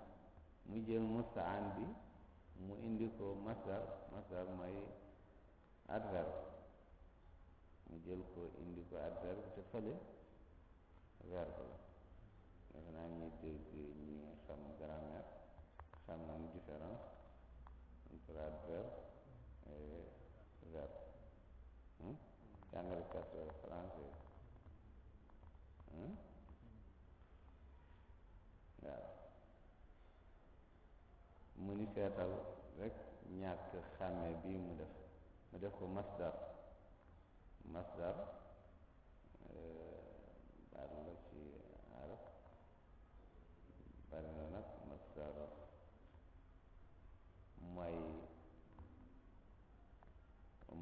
mu jël musta'an bi mu indi ko masdar mooy adverbe mu jël ko indi ko adverbe te fële verbe la defe naa ñuy dégg ñi xam grammaire xam nañ différence entre adverbe et verbe jàngalekat français waaw mu ni seetal rek ñàkk xàmme bii mu def ko masdar baat la ci arab bari na nag masdar mooy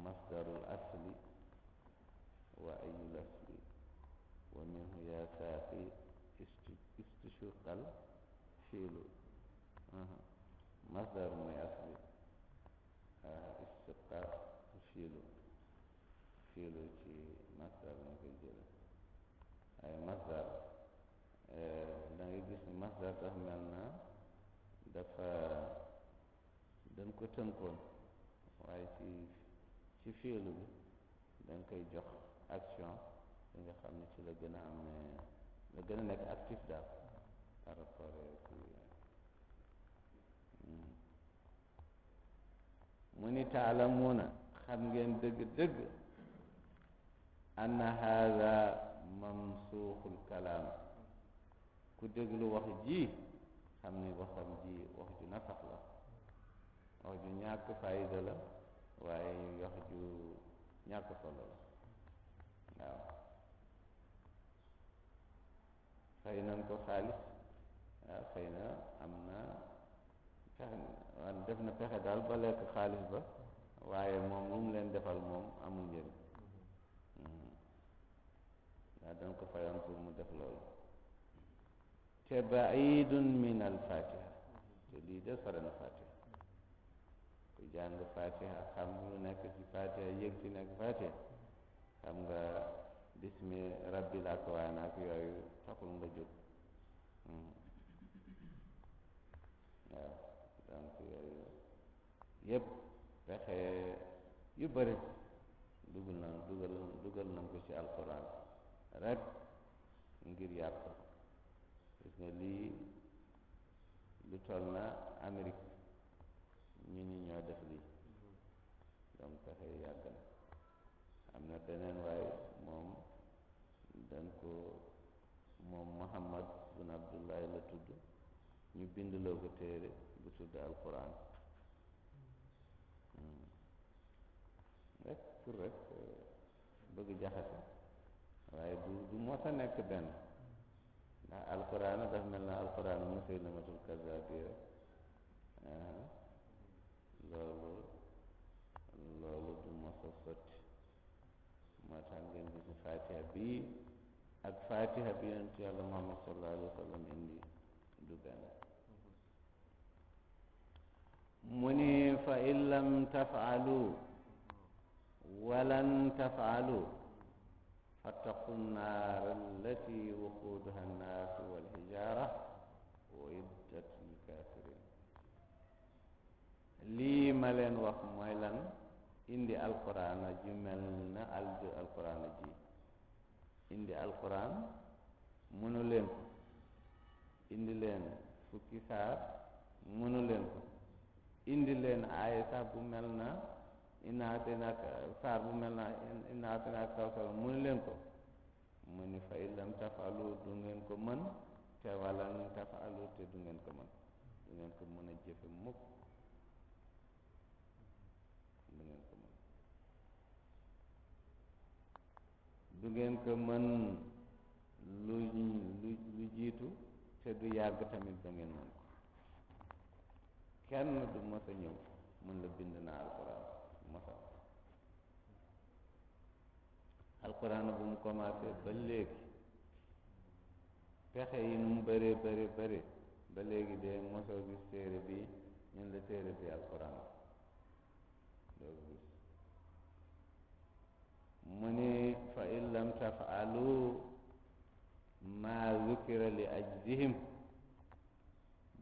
masdarul asli wa ayul asli wa minhu ya saaqi istushqal fiilu masdar mooy asli istiqa fiilu ci masdar nga koy jële ay masdar da ngay gis ni masdar dafa mel na dañ ko tënkoon waaye ci fiilu bi dañ koy jox action li nga xam ne ci la gën a am la gën a nekk actif daal par rapport ak mu ni taalamuuna xam ngeen dëgg-dëgg anna haada mamsuuxul kalaam ku déglu wax ji xam ni waxam ji wax ju nasax la wax ju ñàkk fayda la waaye wax ju ñàkk solo la waaw fay nañ ko xaalis waaw xëy na am na pexe def na pexe daal ba lekk xaalis ba waaye moom lu mu leen defal moom amul njëriñ waaw dañ ko fayoon pour mu def loolu te baidun min al fatiha te lii de sore na fatiha ku jàng fatiha xam lu nekk ci fatiha yëg ci nekk fatiha xam nga bismi rabbil akwaan ak yooyu taxul nga jóg waaw donc yooyu yëpp pexe yu bëri dugal nañ ko ci alquran rek ngir yàq gis nga lii lu toll na Amérique ñu ni ñoo def lii donc pexe yàgg na am na beneen waaye moom dañ ko moom Muhammad bin Abdullahi la tudd ñu bindloo ko téere bu tudd alquran rek pour rek bëgg jaxase waaye du mos a nekk benn ndax alquran daf mel na alquran Musaylamatul Kazzaab bi rek loolu du mos a sotti moo tax ngeen gis fatiha bii ak fatiha bi yonent yàlla Muhammad sallallahu alayhi wa sallam indi du benn mu ni fa in lam tafaalu walan tafaalu fattaqu nnaar allati waquuduha annaasu walhijaara uiddat lilkafirin lii ma leen wax mooy lan indi alquran ju mel na alquran ji indi alquran mënu leen ko indi leen fukki saar mënu leen ko indi leen aaya sax bu mel na saar bu mel na inna ataynaaka kawsar mënu leen ko mu ni fa in lam tafalu du ngeen ko mën te walan tafalu te du ngeen ko mën du ngeen ko mën a jëfe mukk du ngeen ko mën du ngeen ko mën lu jiitu te du yàgg tamit ba ngeen mën ko kenn du mos a ñëw mën la bind na alquran mos a alquran bu mu commencé ba léegi pexe yi nu mu bëree bëri ba léegi de mosoo gis téere bi ñun la téere bi alquran doo gis mu ni fa in lam tafalu ma zukira li ajzihim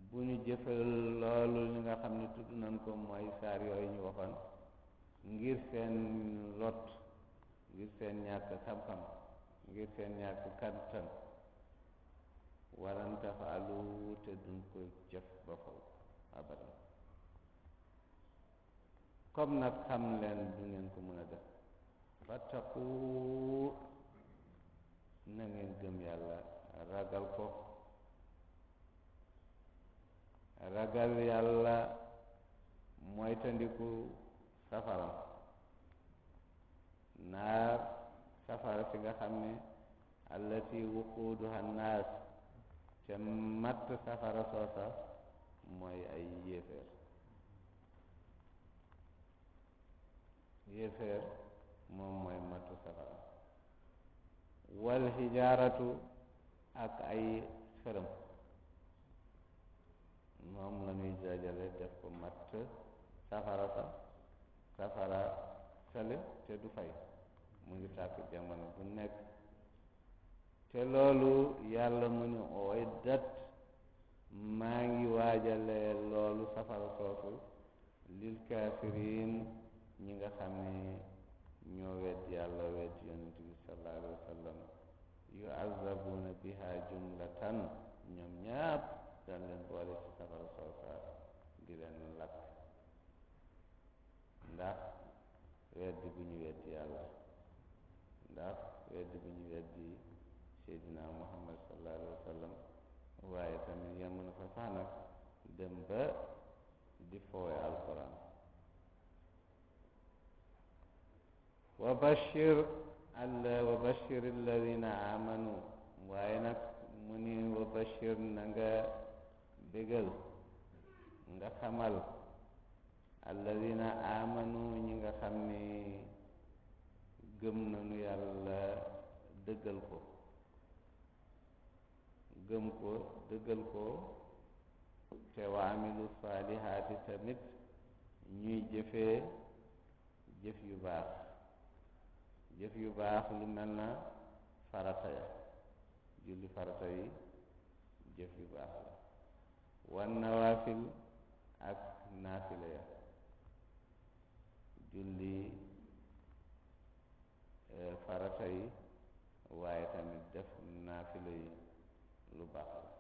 bu ñu jëfal loolu li nga xam ne tudd nañ ko mooy saar yooyu ñu waxoon ngir seen lot ngir seen ñàkk xam-xam ngir seen ñàkk kattan walan tafaalu te duñ ko jëf ba faw abadan comme nag xam leen du ngeen ko mën a def fattaqu na ngeen gëm yàlla ragal ko ragal yàlla mooy tandiku safara naar safara si nga xam ne allati wuquuduha naas te matt safara soosa mooy ay yéeféer moom mooy mattu safara wal hijaaratu ak ay xërëm moom la ñuy dajale def ko matt safara sale te du fay mu ngi tàkk jamono bu nekk te loolu yàlla mu ni uiddat maa ngi waajale loolu safara soosu lil kaafiriin ñi nga xam ne ñoo wedd yàlla wedd yonent bi sallallahu alayhi wa sallam yuazabuuna biha jumlatan ñoom ñaap dañ leen boole ci safara soosa di leen lakk ndax weddi bu ñu weddi yàlla ndax weddi bu ñu weddi seydina muhammad sallallahu alayhi wa sallam waaye tamit yem na fa sax nag dem ba di foowe alquran wa bashir alladina amanu waaye nag mu ni wa bashir na nga bégal nga xamal alladina amanu ñi nga xam ni gëm nañu yàlla dëggal ko gëm ko dëggal ko te wa amilu saalihaati tamit ñuy jëfee jëf yu baax jëf yu baax lu mel na farata ya julli farata yi jëf yu baax la wan nawaafil ak naafila ya julli farata yi waaye tamit def naafila yi lu baax la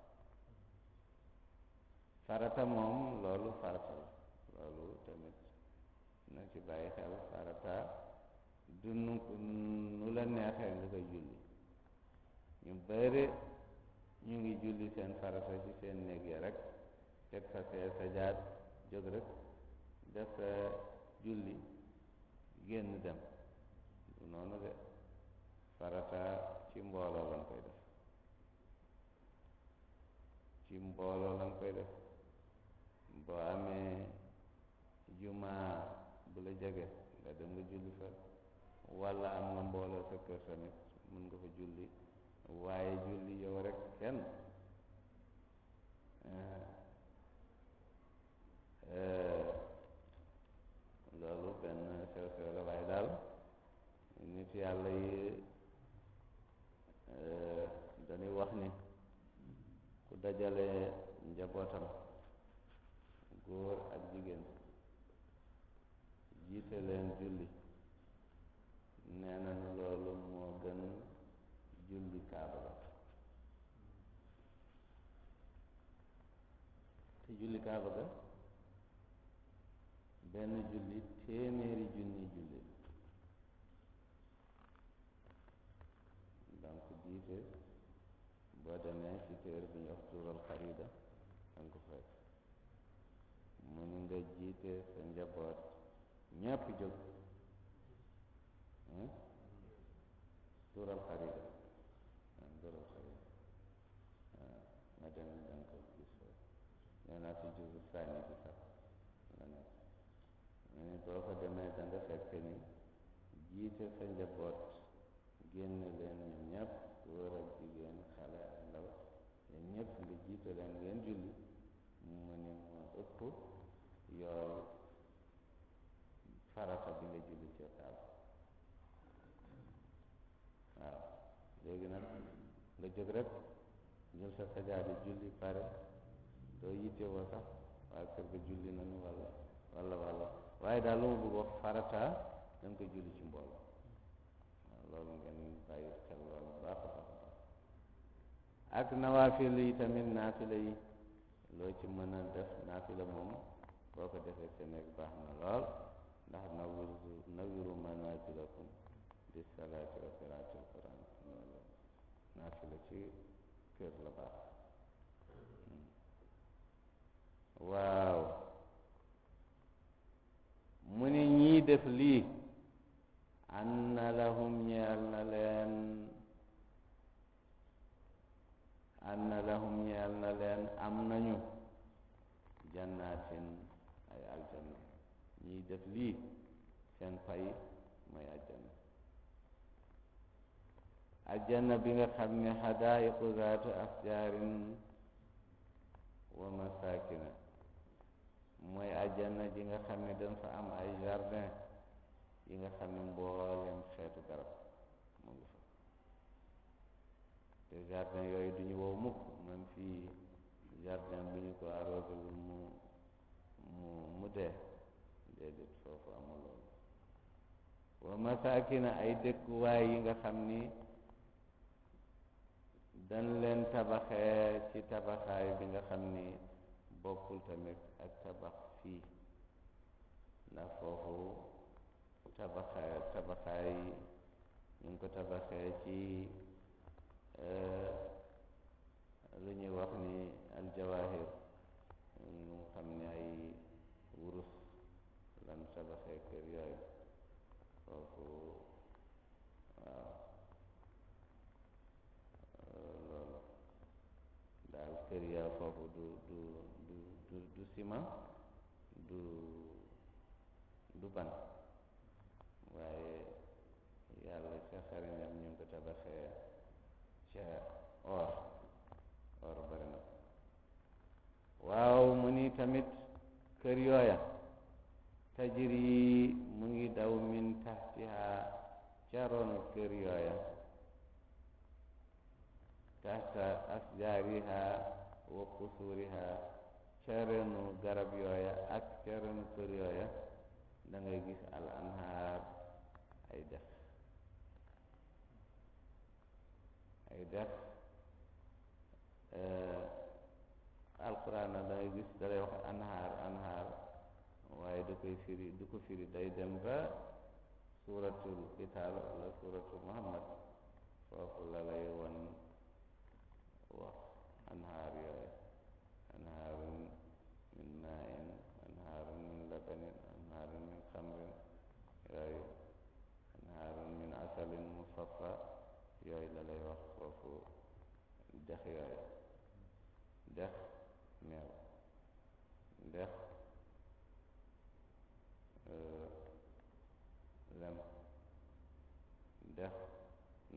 farata moom loolu farata la loolu tamit na ci bàyyi xel farata du nu la neexee nga koy julli ñu bëri ñu ngi julli seen farata ci seen néeg ya rek teg fa see sajaat jóg rek def sa julli génn dem du noonu de farata ci mbooloo lañ koy def ci mbooloo lañ koy def boo amee jumaa bu la jege nga dem nga julli fa walla am nga mbooloo sa kër tamit mën nga fa julli waaye julli yow rek kenn loolu benn sew sew la waaye daal nit yàlla yi dañuy wax ni ku dajale njabootam góor ak jigéen jiite leen julli nee nañu loolu moo gën julli kaaba la te julli kaaba ga benn julli téeméeri junni julli donc jiite boo demee ci téere bi ñu wax tuural xarida danga ko fekk mu ni nga jiite sa njaboot ñépp jóg tuural xarida tuural xarida nga dem danga ko gis nee naa ci juzu sànni bi sax la nekk mu ni boo ko demee danga fekk ni jiite sa njaboot génne leen ñoom ñépp góor ak jigéen xale ak ndaw yéen ñépp nga jiite leen ngeen julli mu ni moo ëpp yool farata bi nga julli ci kaaba waaw léegi nag nga jóg rek jël sa sajaada julli pare doo yitte woo sax waa kër ga julli nañu walla waaye daal lu ma bëgg wax farata danga ko julli ci mbooloo waaw loolu ngeen bàyyi xel loolu baax a baax a baax ak nawaafil yi tamit naafila yi loo ci mën a def naafila moom boo ko defee sa néeg baax na lool ndax nawiru manaazilakum bi salaati wa qiraati alquran loolu naafila ci kër la baax waaw mu ne ñii def lii anna lahum ñeel na leen am nañu jannaatin ay aljanna ñii def lii seen pay mooy aljanna bi nga xam ne hadaa'iqu zaatu asjaarin wa masakina mooy aljanna ji nga xam ne dañ fa am ay jardin yi nga xam ne mboolem xeetu garab mu ngi fa te jardin yooyu du ñu wow mukk même fii jardin bu ñu ko arrosé wul mu dee déedéet foofu amul loolu wa masakina ay dëkkuwaay yi nga xam ni dañ leen tabaxee ci tabaxaay bi nga xam ni bokkul tamit ak tabax fii ndax foofu tabaxaay ñu ngi ko tabaxee ci lu ñuy wax ni aljawahir ñu xam ne ay wurus lan tabaxee kër yooyu foofu waaw loolu daal kër yaa foofu du ciment du ban waaye yàlla ca xariñam ñu ngi ko tabaxee ca or bari na waaw mu ni tamit kër yooya tajri mu ngi daw min taxtiha ca ronu kër yooya taxta asjaariha wa qusuriha ca renu garab yooya ak ca renu kër yooya da ngay gis al anhaar ay dex alquran na da ngay gis da lay wax anhaar waaye du ko firi day dem ba suratul qital wala suratul muhammad foofu la lay won wax anhaar yooyu anhaarun min maain anhaarun min labanin anhaarun min xamrin yooyu anhaarun min asalin musaffa yooyu la lay wax foofu dex yooyu dex meew dex lem dex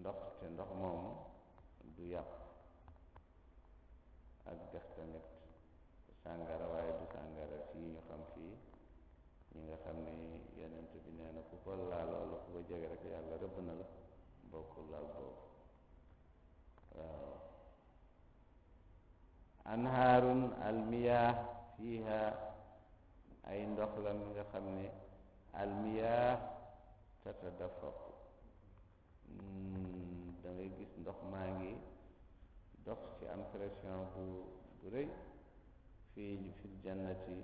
ndox te ndox moomu du yàpp ak dex tamit sàngara waaye du sàngara fii ñu xam fii ñi nga xam ne yonent bi nee na ku ko laaloo la ku ko jege rek yàlla rëbb na la bokkul ak boobu waaw anhaarun almiyaah fiiha ay ndox la mi nga xam ne almiyaah tatadafaq da ngay gis ndox maa ngi dox ci am pression bu rëy fii fil jannati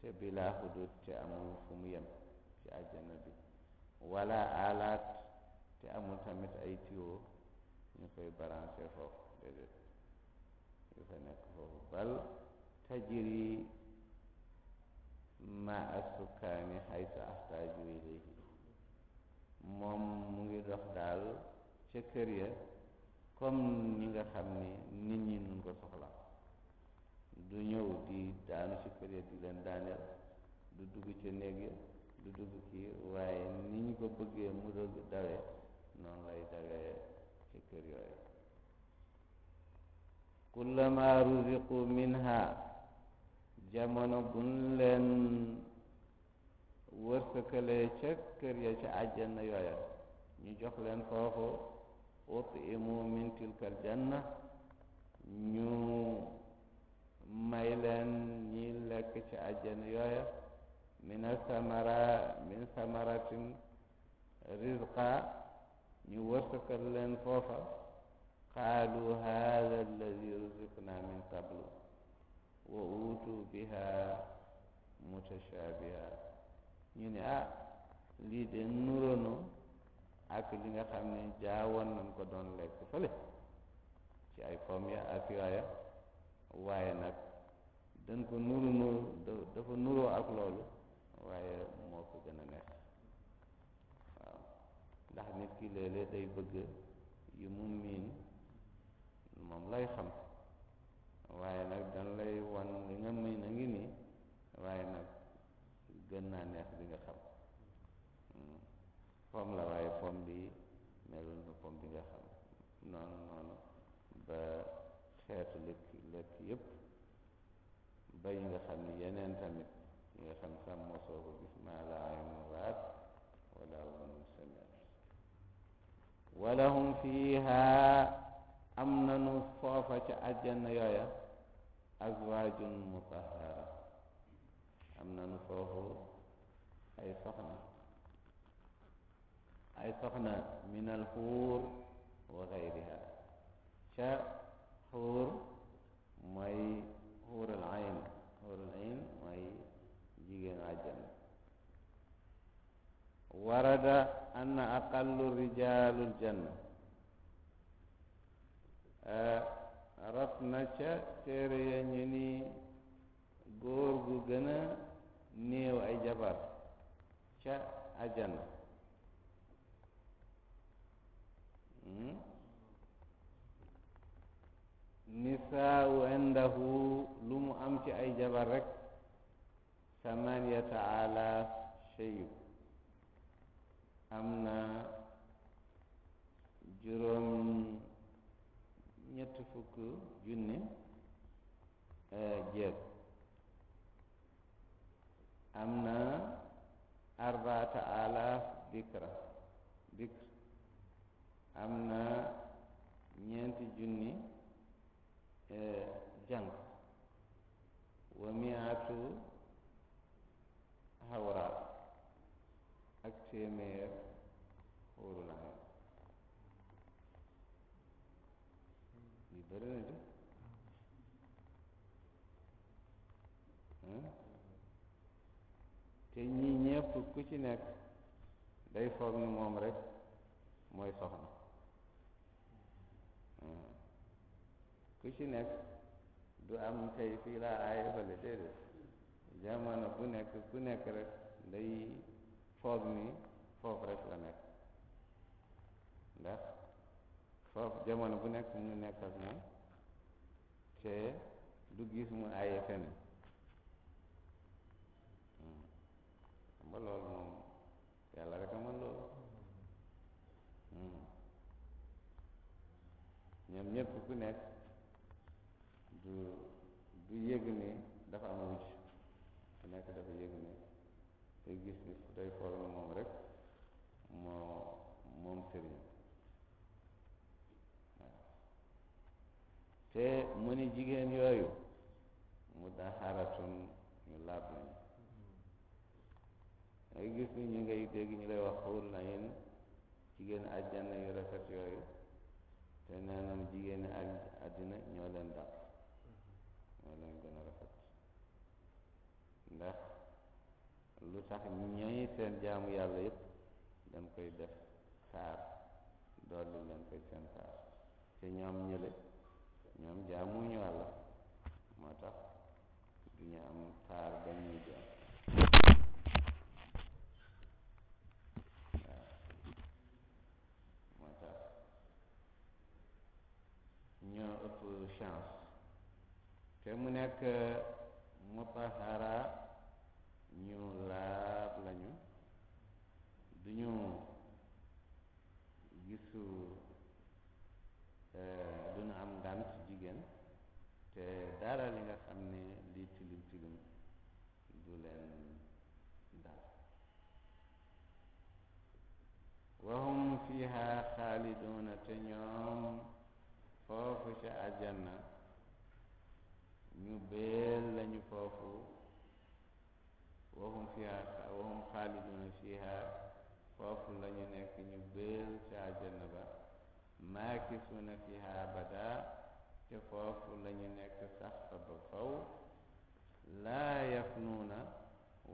te bilaa hudud te amul fu mu yem ci àjjana bi wala alaat te amul tamit ay tuyau ñu koy balancer foofu déedéet yu fa nekk foofu bal tajri ma asukkaani xaytu axtaaju ilayhi moom mu ngi dox daal ca kër ya comme ñi nga xam ni nit ñi nun ko soxla du ñëw di daanu ci kër ya di leen daaneel du dugg ca néeg ya du dugg kii waaye ni ñu ko bëggee mu doog dawee noonu lay dawee ci kër yooyu kullama ruziqu minha jamono buñ leen wërsëkalee ca kër ya ca àjjana yooya ñu jox leen foofu utimu min tilkal janna ñu may leen ñi lekk ci àjjana yooya min samaratin rizqa ñu wërsëkal leen foofa qaalu hada alladi ruziqna min qablu wa utu biha mutashabiha ñu ne lii de nurono ak li nga xam ne jaawoon nañ ko doon lekk fële ci ay pom ya ak yooya waaye nag dañ ko dafa nuroo ak loolu waaye moo ko gën a neex waaw ndax nit ki léeg-léeg day bëgg yu mu miin moom lay xam waaye nag dañ lay wan li nga miin a ngi nii waaye nag gën naa neex li nga xam pom la waaye pom bi melul na pom bi nga xam noonu ba xeetu lekk yépp ba yi nga xam ni yeneen tamit yi nga xam sax mosoo ko gis maa laa aynun raat wala udunun samiat walahum fiiha am nanu foofa ca àjjana yooya azwaajun mutahhara am nanu foofu ay soxna ay soxna minal xuur wa gayriha ca xuur mooy xuurul ayn xuurul ayn mooy jigéenu àjjana warada anna aqallu rijalul janna rot na ca téere ya ñu ni góor gu gën a néew ay jabar ca àjjana nisaawu indahu lu mu am ci ay jabar rek samaniyata alaaf cheyu am na juróom ñett fukk junni jéeg am na arbaata alaaf bikra bikr am na ñeenti junni jànq wa miatu hawra ak téeméer xuurul ayn yi bëri na de te ñi ñépp ku ci nekk day foog ni moom rek mooy soxna ku ci nekk du am tey fii laa aaye fale déedéet jamono bu nekk ku nekk rek day foog ni foofu rek la nekk ndax foofu jamono bu nekk mu nekk ak moom te du gis mu aaye feneen xam nga loolu moom yàlla rek a mën loolu ñoom ñépp ku nekk du yëg ni dafa am wujj ku nekk dafa yëg ni day gis ni day foog ni moom rek moom sëriñ waaw te mu ni jigéen yooyu mudahharatun ñu laab lañu ngay gis ni ñu ngay dégg ñu lay wax xuurul ayn jigéen àjjana yu rafet yooyu te nee na jigéeni àddina ñoo leen dàq ñoo leen gën a rafet ndax lu tax ñooy seen jaamu yàlla yëpp dañ koy def taar dolli leen koy seen taar te ñoom ñële ñoom jaamuñu yàlla moo tax du ñu am taar ba ñuy jaam waaw moo tax ñoo ëpp chance te mu nekk mutahara ñu laab lañu duñu gisu duñu am ngànt jigéen te dara li nga xam ne li tilim tilim du leen dal wahum fiha xaaliduuna te ñoom foofu ca àjjana ñu beel lañu foofu wahum xaaliduuna fiha foofu lañu nekk ñu beel ca àjjana ba maakisuuna fiha abada te foofu lañu nekk sax fa ba faw laa yafnuuna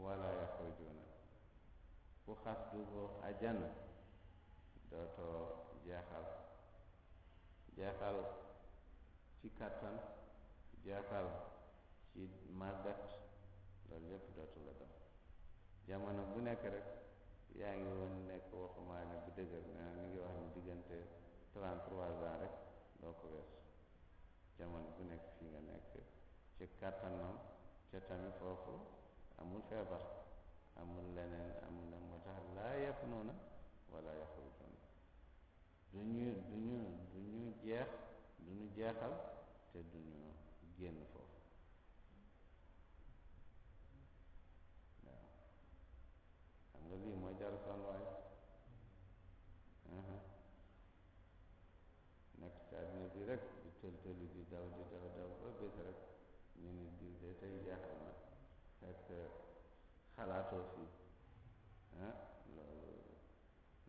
wala yaxrujuuna ku xas dugg àjjana dootoo jeexal ci kattan jeexal ci màggat loolu lépp dootu la doon jamono bu nekk rek yaa ngi woon nekk waxumaane bu dëgër mi ngi wax ni diggante 33 ans rek doo ko weesu jamono bu nekk fii nga nekk ci kattanam ca tamit foofu amul feebar amul leneen amul na moo tax laa yàpp noona wala yaxrujuuna du ñu jeexal te du ñu génn foofu waaw xam nga lii mooy jar sonn waay nekk ci àddina bi rek di tël-tëli di daw ba bés rek ñu ni diw de tey jeexal na fekk xalaatoo fii ah loolu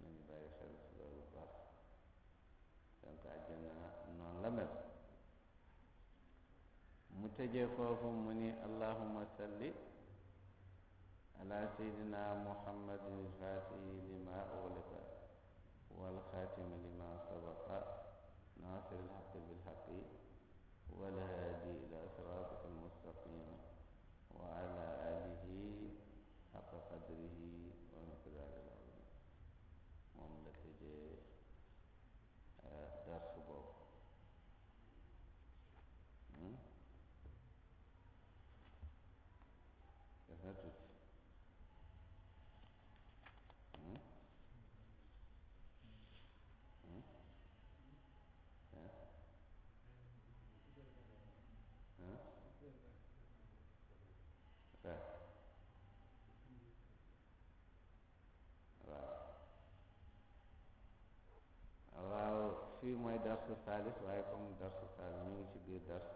nañu bàyyi xel ci loolu baax donc àjjana noonu la mel mu tëjee foofu mu ni allahumma salli ala sayyidina muhammadin al-fatihi lima ughliqa wal khatimi lima sabaqa nasir al-haqqi bil haqqi wal hadi ila siratika al-mustaqim wa ala alihi haqqa qadrihi wa miqdarihi al-azim moom la tëjee dars boobu def na tuuti waaw fii mooy darsu saalis waaye comme darsu saalis ñu ngi ci biir dars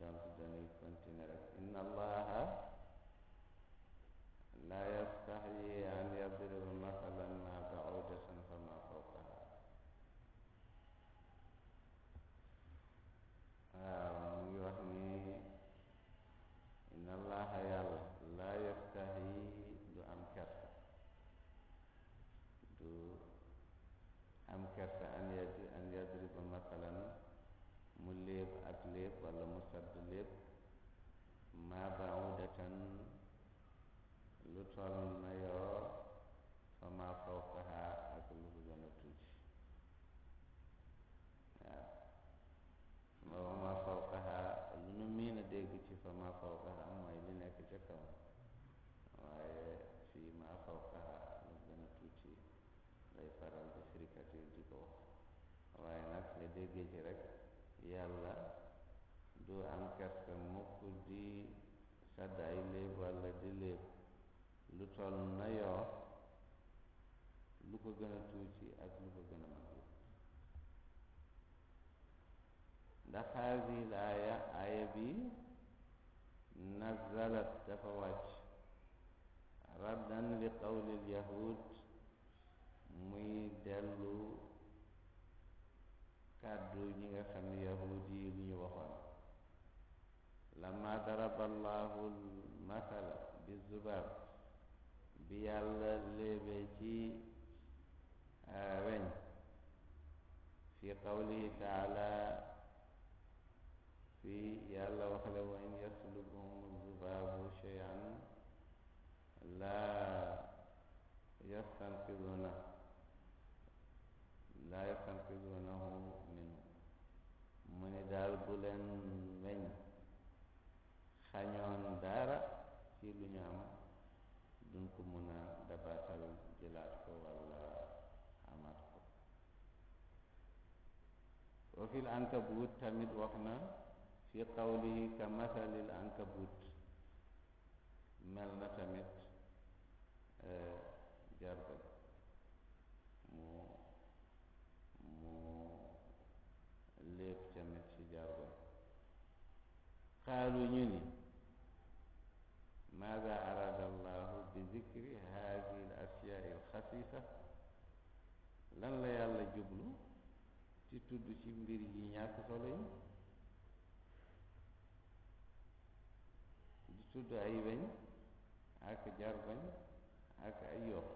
donc dañuy continuer rek inna allaha la yastaxyi an yadriba masalan ma ba'udatan fama fawqaha waaw mu ngi wax ni inna allaha yàlla la yastaxyi du am kersa du am kersa an yadriba masalan mu léeb ak léeb walla mu sadd léeb ma ba'udatan lu toll na yoo fa ma fawqaha ak lu ko gën a tuuti waaw fa ma fawqaha lu nu miin a dégg ci fa ma fawqaha mooy li nekk ca kaw waaye fii ma fawqaha lu gën a tuuti lay faral di firikat yi di ko wax waaye nag nga déggee ci rek yàlla du am kersa mukk di sadd ay léeb walla di léeb lu toll na yoo lu ko gën a tuuti ak lu ko gën a mag ndax haadihi l aaya bi nazalat dafa wàcc raddan li qawli l yahud muy dellu kàddu ñi nga xam ne yahud yi lu ñu waxoon lamma daraba allahu l mathala bi zubaab bi yàlla léebee ci weñ fi qawlihi taala fi yàlla waxle wa in yaslubhum zubaabu shay'an laa yastanqidunahu minhu mu ni daal bu leen weñ xañoon dara ci lu ñu am duñ ko mun a dabaatal jëlaat ko walla amaat ko wa fil ankabut tamit wax na fi qawlihi ka masalil ankabut mel na tamit jargoñ mu lépp tamit ci jargoñ qaalu ñu ni maada arada allahu bi zikri hadihi al asyaai al xasisa lan la yàlla jublu ci tudd ci mbir yi ñàkk solo yi di tudd ay weñ ak jargoñ ak ay yox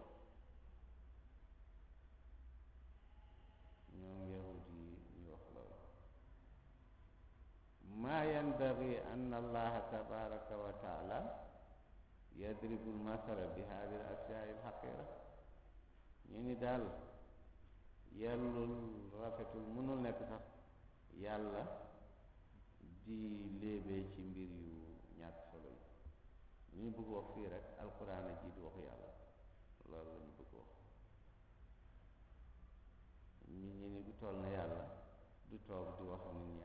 ñoom yahud yi ñu wax loolu maa yanbagi an allaha tabaraka wa taala yadribu lmasala bi hadihi al asyaai al xaqira ñu ni daal yellul rafetul mënul nekk sax yàlla di léebee ci mbir yu ñàkk solo yi ñu bëgg wax fii rek alquran a ji di waxu yàlla loolu la ñu bëgg wax ñi ni du toll na yàlla du toog di wax nit ñi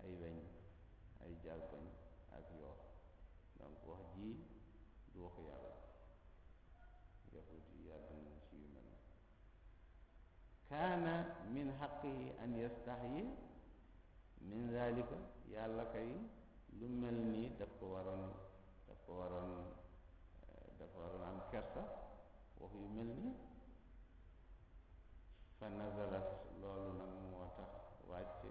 ay weñ ay jargoñ ak yoo donc wax ji du waxu yàlla yahud yi yàgg nañ ci yu mel na kaana min xaqihi an yastaxyi min zalika yàlla kay lu mel nii daf ko waroon kersa wax yu mel ni fa nazalat loolu nag moo tax wàcc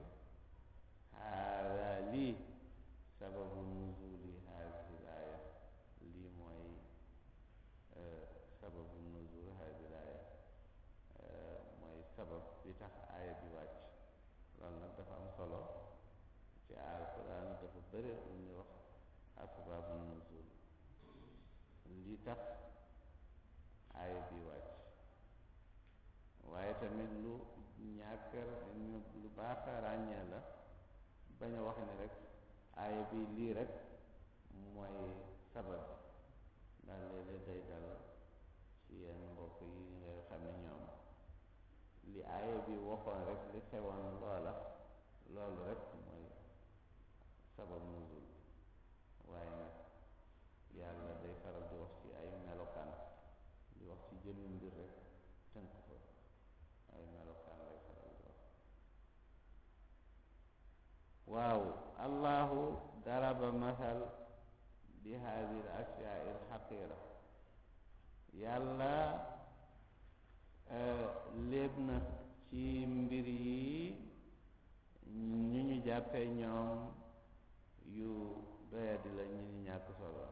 haada lii sababu nuzuli haadihi laaya lii mooy sababu nuzul haadihi laaya mooy sabab bi tax aaya bi wàcc loolu nag dafa am solo ci alquran dafa bëri lu ñuy wax asbaabu nuzul li tax aaya bi wàcc waaye tamit lu ñàkk lu baax a ràññee la bañ a wax ne rek aaya bi lii rek mooy sabab bi ndax léeg-léeg day dal ci yenn mbokk yi nga xam ne ñoom li aaya bi waxoon rek li xewoon loolu rek mooy sabab nuzul waaye nag yàlla day faral di wax ci ay melokaan di wax ci jëmmi mbir rek tënk ko ay melokaan lay faral di wax waaw allahu daraba masal bi hadihi al ashyaa al xaqira yàlla léeb na ci mbir yi ñu ñu jàppee ñoom yu doyadi la ñu ñu ñàkk solo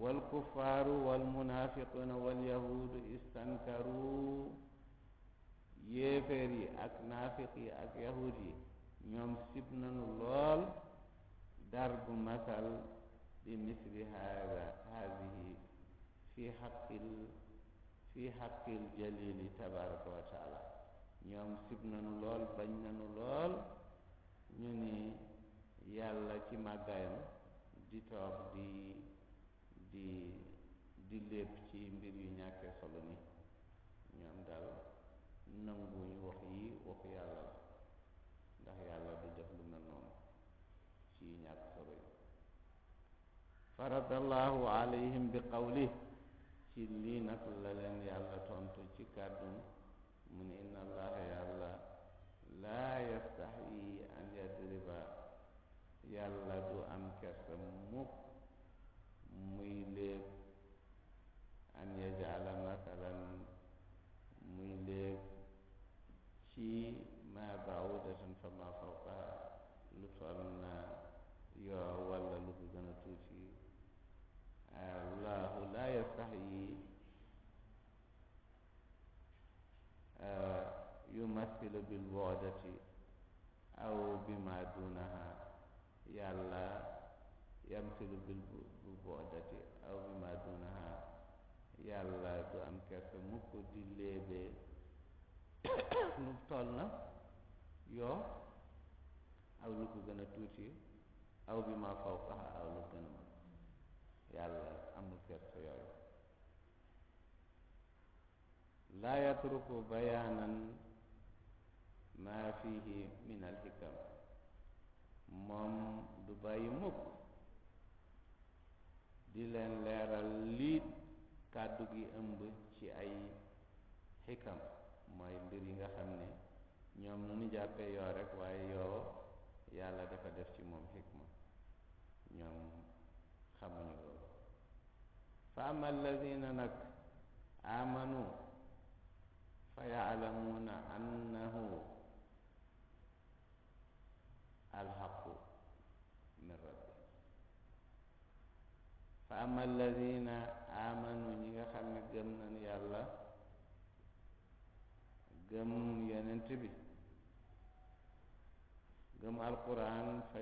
wal kuffaaru wal munaafiquuna wal yahuudu istankaru yéeféer yi ak naafiq yi ak yahuud yi ñoom sib nañu lool darbu masal bi misli haadihi fi xaqil jalili tabaraka wa taala ñoom sib nañu lool bañ nañu lool ñu ni yàlla ci màggaayam di toog di lépp ci mbir yu ñàkkee solo ni ñoom daal nanguñu wax yi waxu yàlla la ndax yàlla du def lu mel noonu ci ñàkk solo yi faradallahu alayhim bi qawli ci lii nag la leen yàlla tontu ci kàddum mu ne inna allaha yàlla laa yastaxyi an yadriba yàlla du am kersa mukk muy léeb an yajala masalan muy léeb ci ma baudatan fa ma fawqaha lu toll na yoo walla lu ko gën a tuuti allahu la yastaxyi yumathilu bil bu'dati aw bima dunaha yàlla yamthilu bil bu'dati aw bima dunaha yàlla du am kersa mukk di léebee lu toll na yoo aw lu ko gën a tuuti aw bima fawqaha aw lu gën a mag yàlla amul kersa yooyu laa yatruku bayaanan maa fihi min alxikam moom du bàyyi mukk di leen leeral lii kàddu gi ëmb ci ay xikam mooy mbir yi nga xam ne ñoom nu ñu jàppee yoo rek waaye yoo yàlla dafa def ci moom xikma ñoom xamuñu loolu fa ama alladina nag amanu fa yaalamuuna annahu alxaqu min rabbi fa ama alladina amanu ñi nga xam ne gëm nañ yàlla gëm yonent bi gëm alquran fa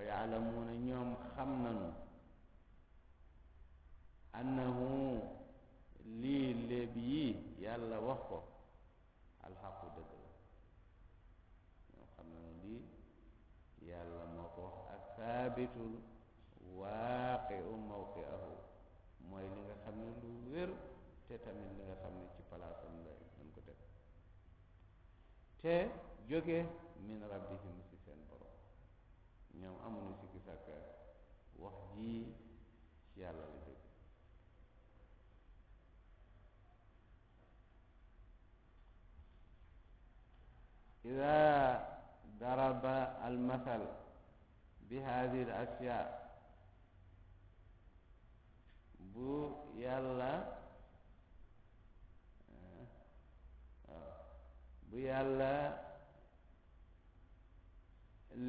yaalamuuna ñoom xam nañu annahu lii léeb yii yàlla wax ko alxaqu dëgg la ñoom xam nañu lii yàlla moo ko wax ak saabitul waaqiu mawqiahu mooy li nga xam ne lu wér te tamit li nga xam ne ci palaasam la nañ ko def te jóge min rabbihim ci seen borom ñoom amuñu sikki sàkka wax ji ci yàlla la jóge ida daraba almasal bi hadihi al ashyaa bu yàlla waaw bu yàlla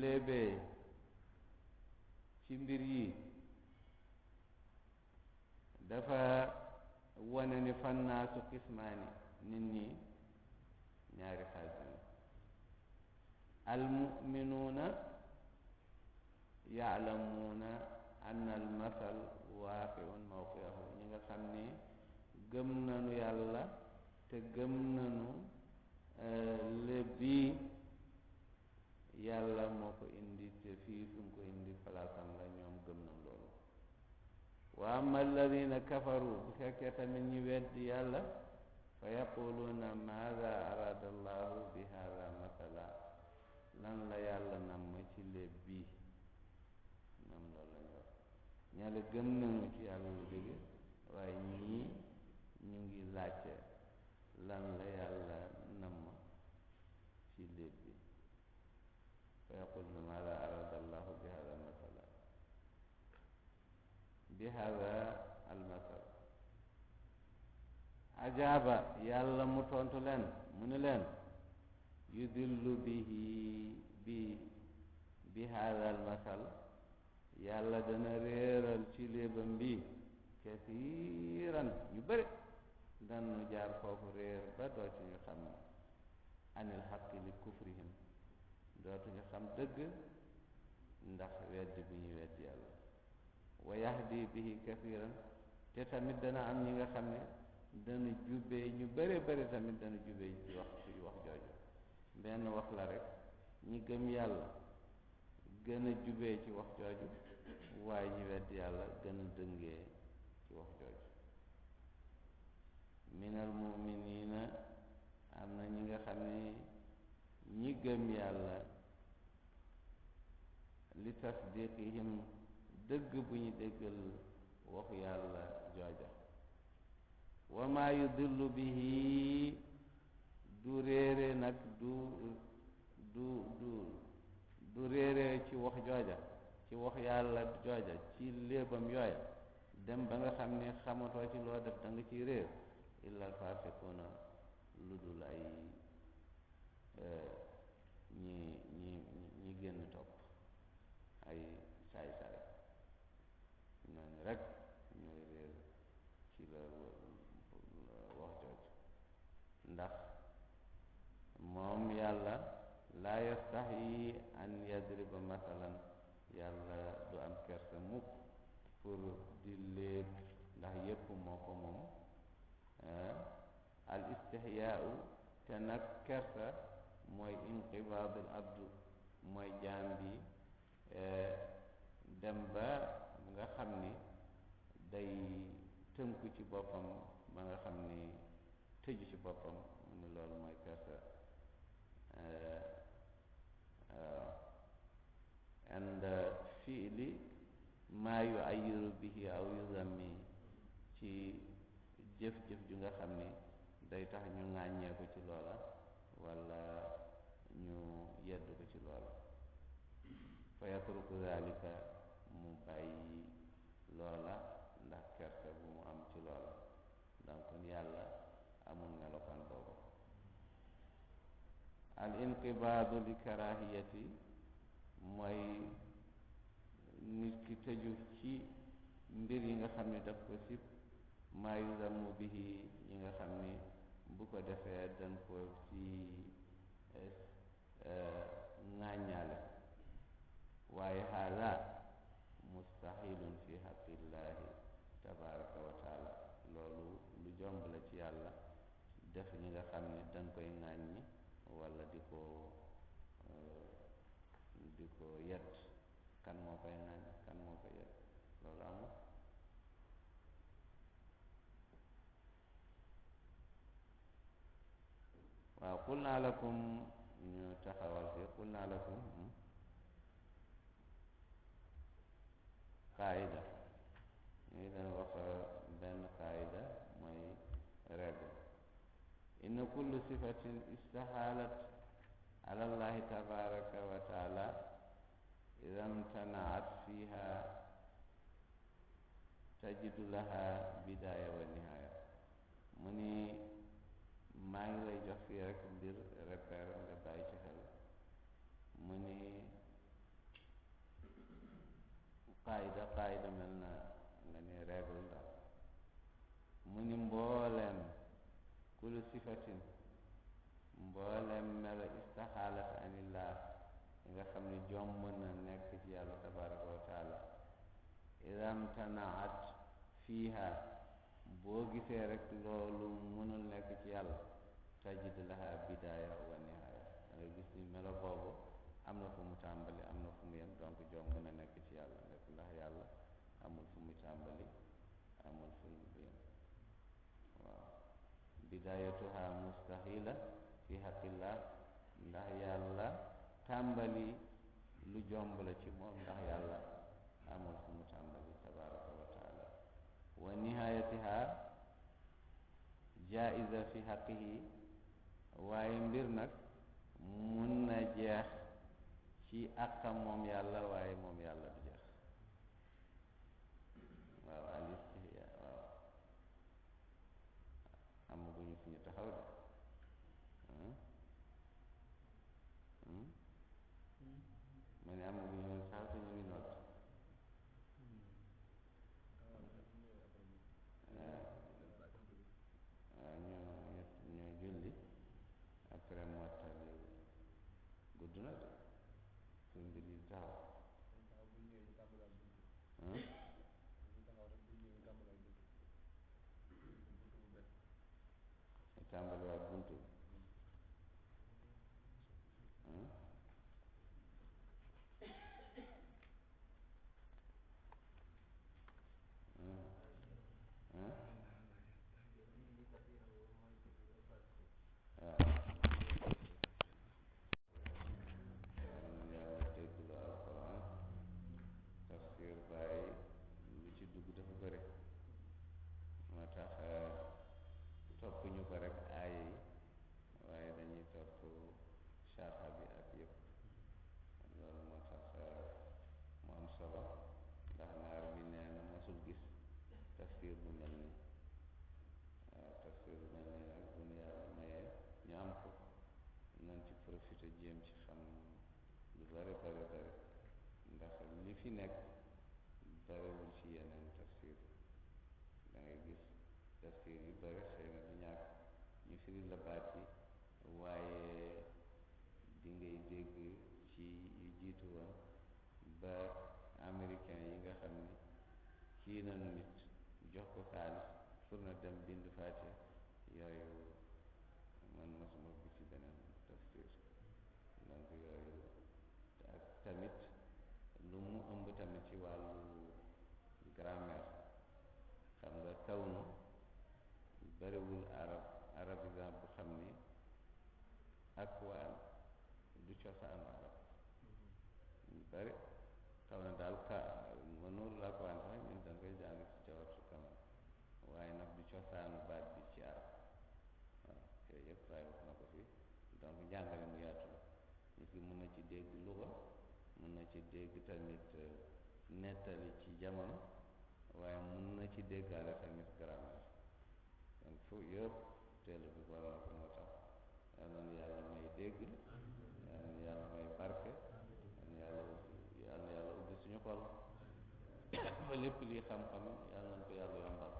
léebee ci mbir yi dafa wane ni fannaasu qismaani nit ñi ñaari xaaj lañu almuminuuna yaalamuuna anna almasal waaqiun mawqiahu ñi nga xam ni gëm nañu yàlla te gëm nañu léeb bii yàlla moo ko indi te fii fi mu ko indi palaasam la ñoom gëm nañ loolu wa amma alladina kafaru bu fekkee tamit ñi weddi yàlla fa yaquluuna maada arada allahu bi hada masala lan la yàlla namm ci léeb bii ñoom loolu lañu wax ñaale gëm nañu ci yàlla lu jóge waaye ñii ñu ngi laajte lan la yàlla namm ci léeb bi fa yaquluuna maada arada allahu bi hada masala bi hada almasal ajaaba yàlla mu tontu leen mu ni leen yudillu bi hada almasal yàlla dana réeral ci léebam bi kasiiran ñu bëri danu jaar foofu réer ba dootuñu xam anil xaqi li kufrihim dootuñu xam dëgg ndax weddi bi ñu weddi yàlla wa yahdi bihi kasiiran te tamit dana am ñi nga xam ne dana jubee ñu bëri bëri tamit dana jubee ci wax jooju benn wax la rek ñi gëm yàlla gën a jubee ci wax jooju waaye ñi weddi yàlla gën a dëngee ci wax jooju minal muminina am na ñi nga xam ne ñi gëm yàlla li tasdiqihim dëgg bu ñu déggal waxu yàlla jooja wa maa yudillu bihi du réere nag du réere ci wax jooja ci wax yàlla jooja ci léebam yooya dem ba nga xam ne xamatoo ci loo def da nga ciy réer illa alfasiquna lu dul ay ñi génn topp ay saay-saay ñooñu rek ñooy réer ci la wax jooju ndax moom yàlla laa yastaxyi an yadriba masalan yàlla du am kersa mukk pour di léeg ndax yépp moo ko moom al istixyaau te nag kersa mooy inqibaadul abdu mooy jaam bi dem ba nga xam ni day tënku ci boppam ba nga xam ni tëju ci boppam mu ne loolu mooy kersa and fiili maa yu ayiru bihi aw yuzammi ci jëf-jëf ju nga xam ni day tax ñu ŋàññee ko ci loola walla ñu yedd ko ci loola fa yatruku zalika mu bàyyi loola ndax kersa bu mu am ci loola donc yàlla amul melokaan boobu al inqibaadu li karahiyati mooy nit ki tëju ci mbir yi nga xam ne daf ko sib maa yuzamu bihi yi nga xam ni bu ko defee dañ ko ci ŋàññaale waaye haada mustahilun fi haqqillahi tabaraka wa taala loolu lu jomb la ci yàlla def ñi nga xam ne dañ koy ŋàññi walla di ko yett kan moo koy ŋàññi kan moo koy yett loolu amul waaw qul naa lakum ñu taxawal fi qul naa lakum qaayida ñu ngi leen wax benn qaayida mooy règle inna kullu sifatin istahalat ala allahi tabaraka wa taala ida imtanaat fiha tajidu laha bidaaya wa nihaaya mu ni maa ngi lay jox fii rek mbir repère nga bàyyi ci xel mu ni qaayida mel na nga ni règle daal mu ni mbooleem kullu sifatin mbooleem melo istaxaalat anillah nga xam ne jomb na nekk ci yàlla tabaraka wa taala idam tanaat fiiha boo gisee rek loolu mënul nekk ci yàlla tajid laha bidaaya wa nihaaya da nga gis ni melo boobu am na fu mu tàmbali am na fu mu yem donc jomb na nekk ci yàlla ndax yàlla amul fu mu tàmbali amul fu mu yem waaw bidaayatuha mustahila fi xaqillah ndax yàlla tàmbali lu jomb la ci moom ndax yàlla amul fu mu tàmbali tabaraka wa taala wa nihayatiha jaiza fi xaqihi waaye mbir nag mun na jeex ci àqam moom yàlla waaye moom yàlla du jeex waaw al istihya waaw amaguñu fu ñu taxaw de ma ne amaguñu sax te ñu ngi noot waaw ñu julli après mottali gudd na de suñ mbir yi taxaw ñu tàmbaliwaat buntu bi yàlla dégglu alquran tafsir bàyyi lu ci dugg dafa bëri moo tax topp ñu ko rek aaya yi waaye dañuy topp sharha bi ak yëpp loolu moo tax mu am solo ndax naar bi nee na mosul gis tafsir bu mel ni waaw tafsir bu mel ni nag bu nu yàlla mayee ñu am ko nañ ci profité jéem ci xam lu bare bare bare ndax li fi nekk barewul ci yeneen tafsir da ngay gis tafsir yu bare xëy na du ñàkk ñu firi la baat yi waaye di ngay dégg ci yu jiitu woon ba américain yi nga xam ni kii nañu nit jox ko xaalis pour na dem bind fàcce yooyu man mosuma gis ci beneen tafsir donc yooyu ak tamit lu mu ëmb tamit ci wàllu grammaire xam nga kawnu bariwul arabisant bu xam ni ak waan du cosaanu arab ñu bari xaw na daal ka mënul ak waan sax ñun da nga koy jàng ci jawatu kamal waaye nag du cosaanu baat bi ci arab waaw yooyu yëpp waaye wax na ko fi donc njàngale mu yaatu la nit ki mën na ci dégg luga mën na ci dégg tamit nettali ci jamono waaye mën na ci déggaale tamit grammaire donc fu yëpp teelu bi war na ko moo tax yàlla na yàlla may dégg yàlla na yàlla may barke yàlla na yàlla ubbi suñu xol ba lépp lii xam-xam yàlla nañ ko yàlla yombal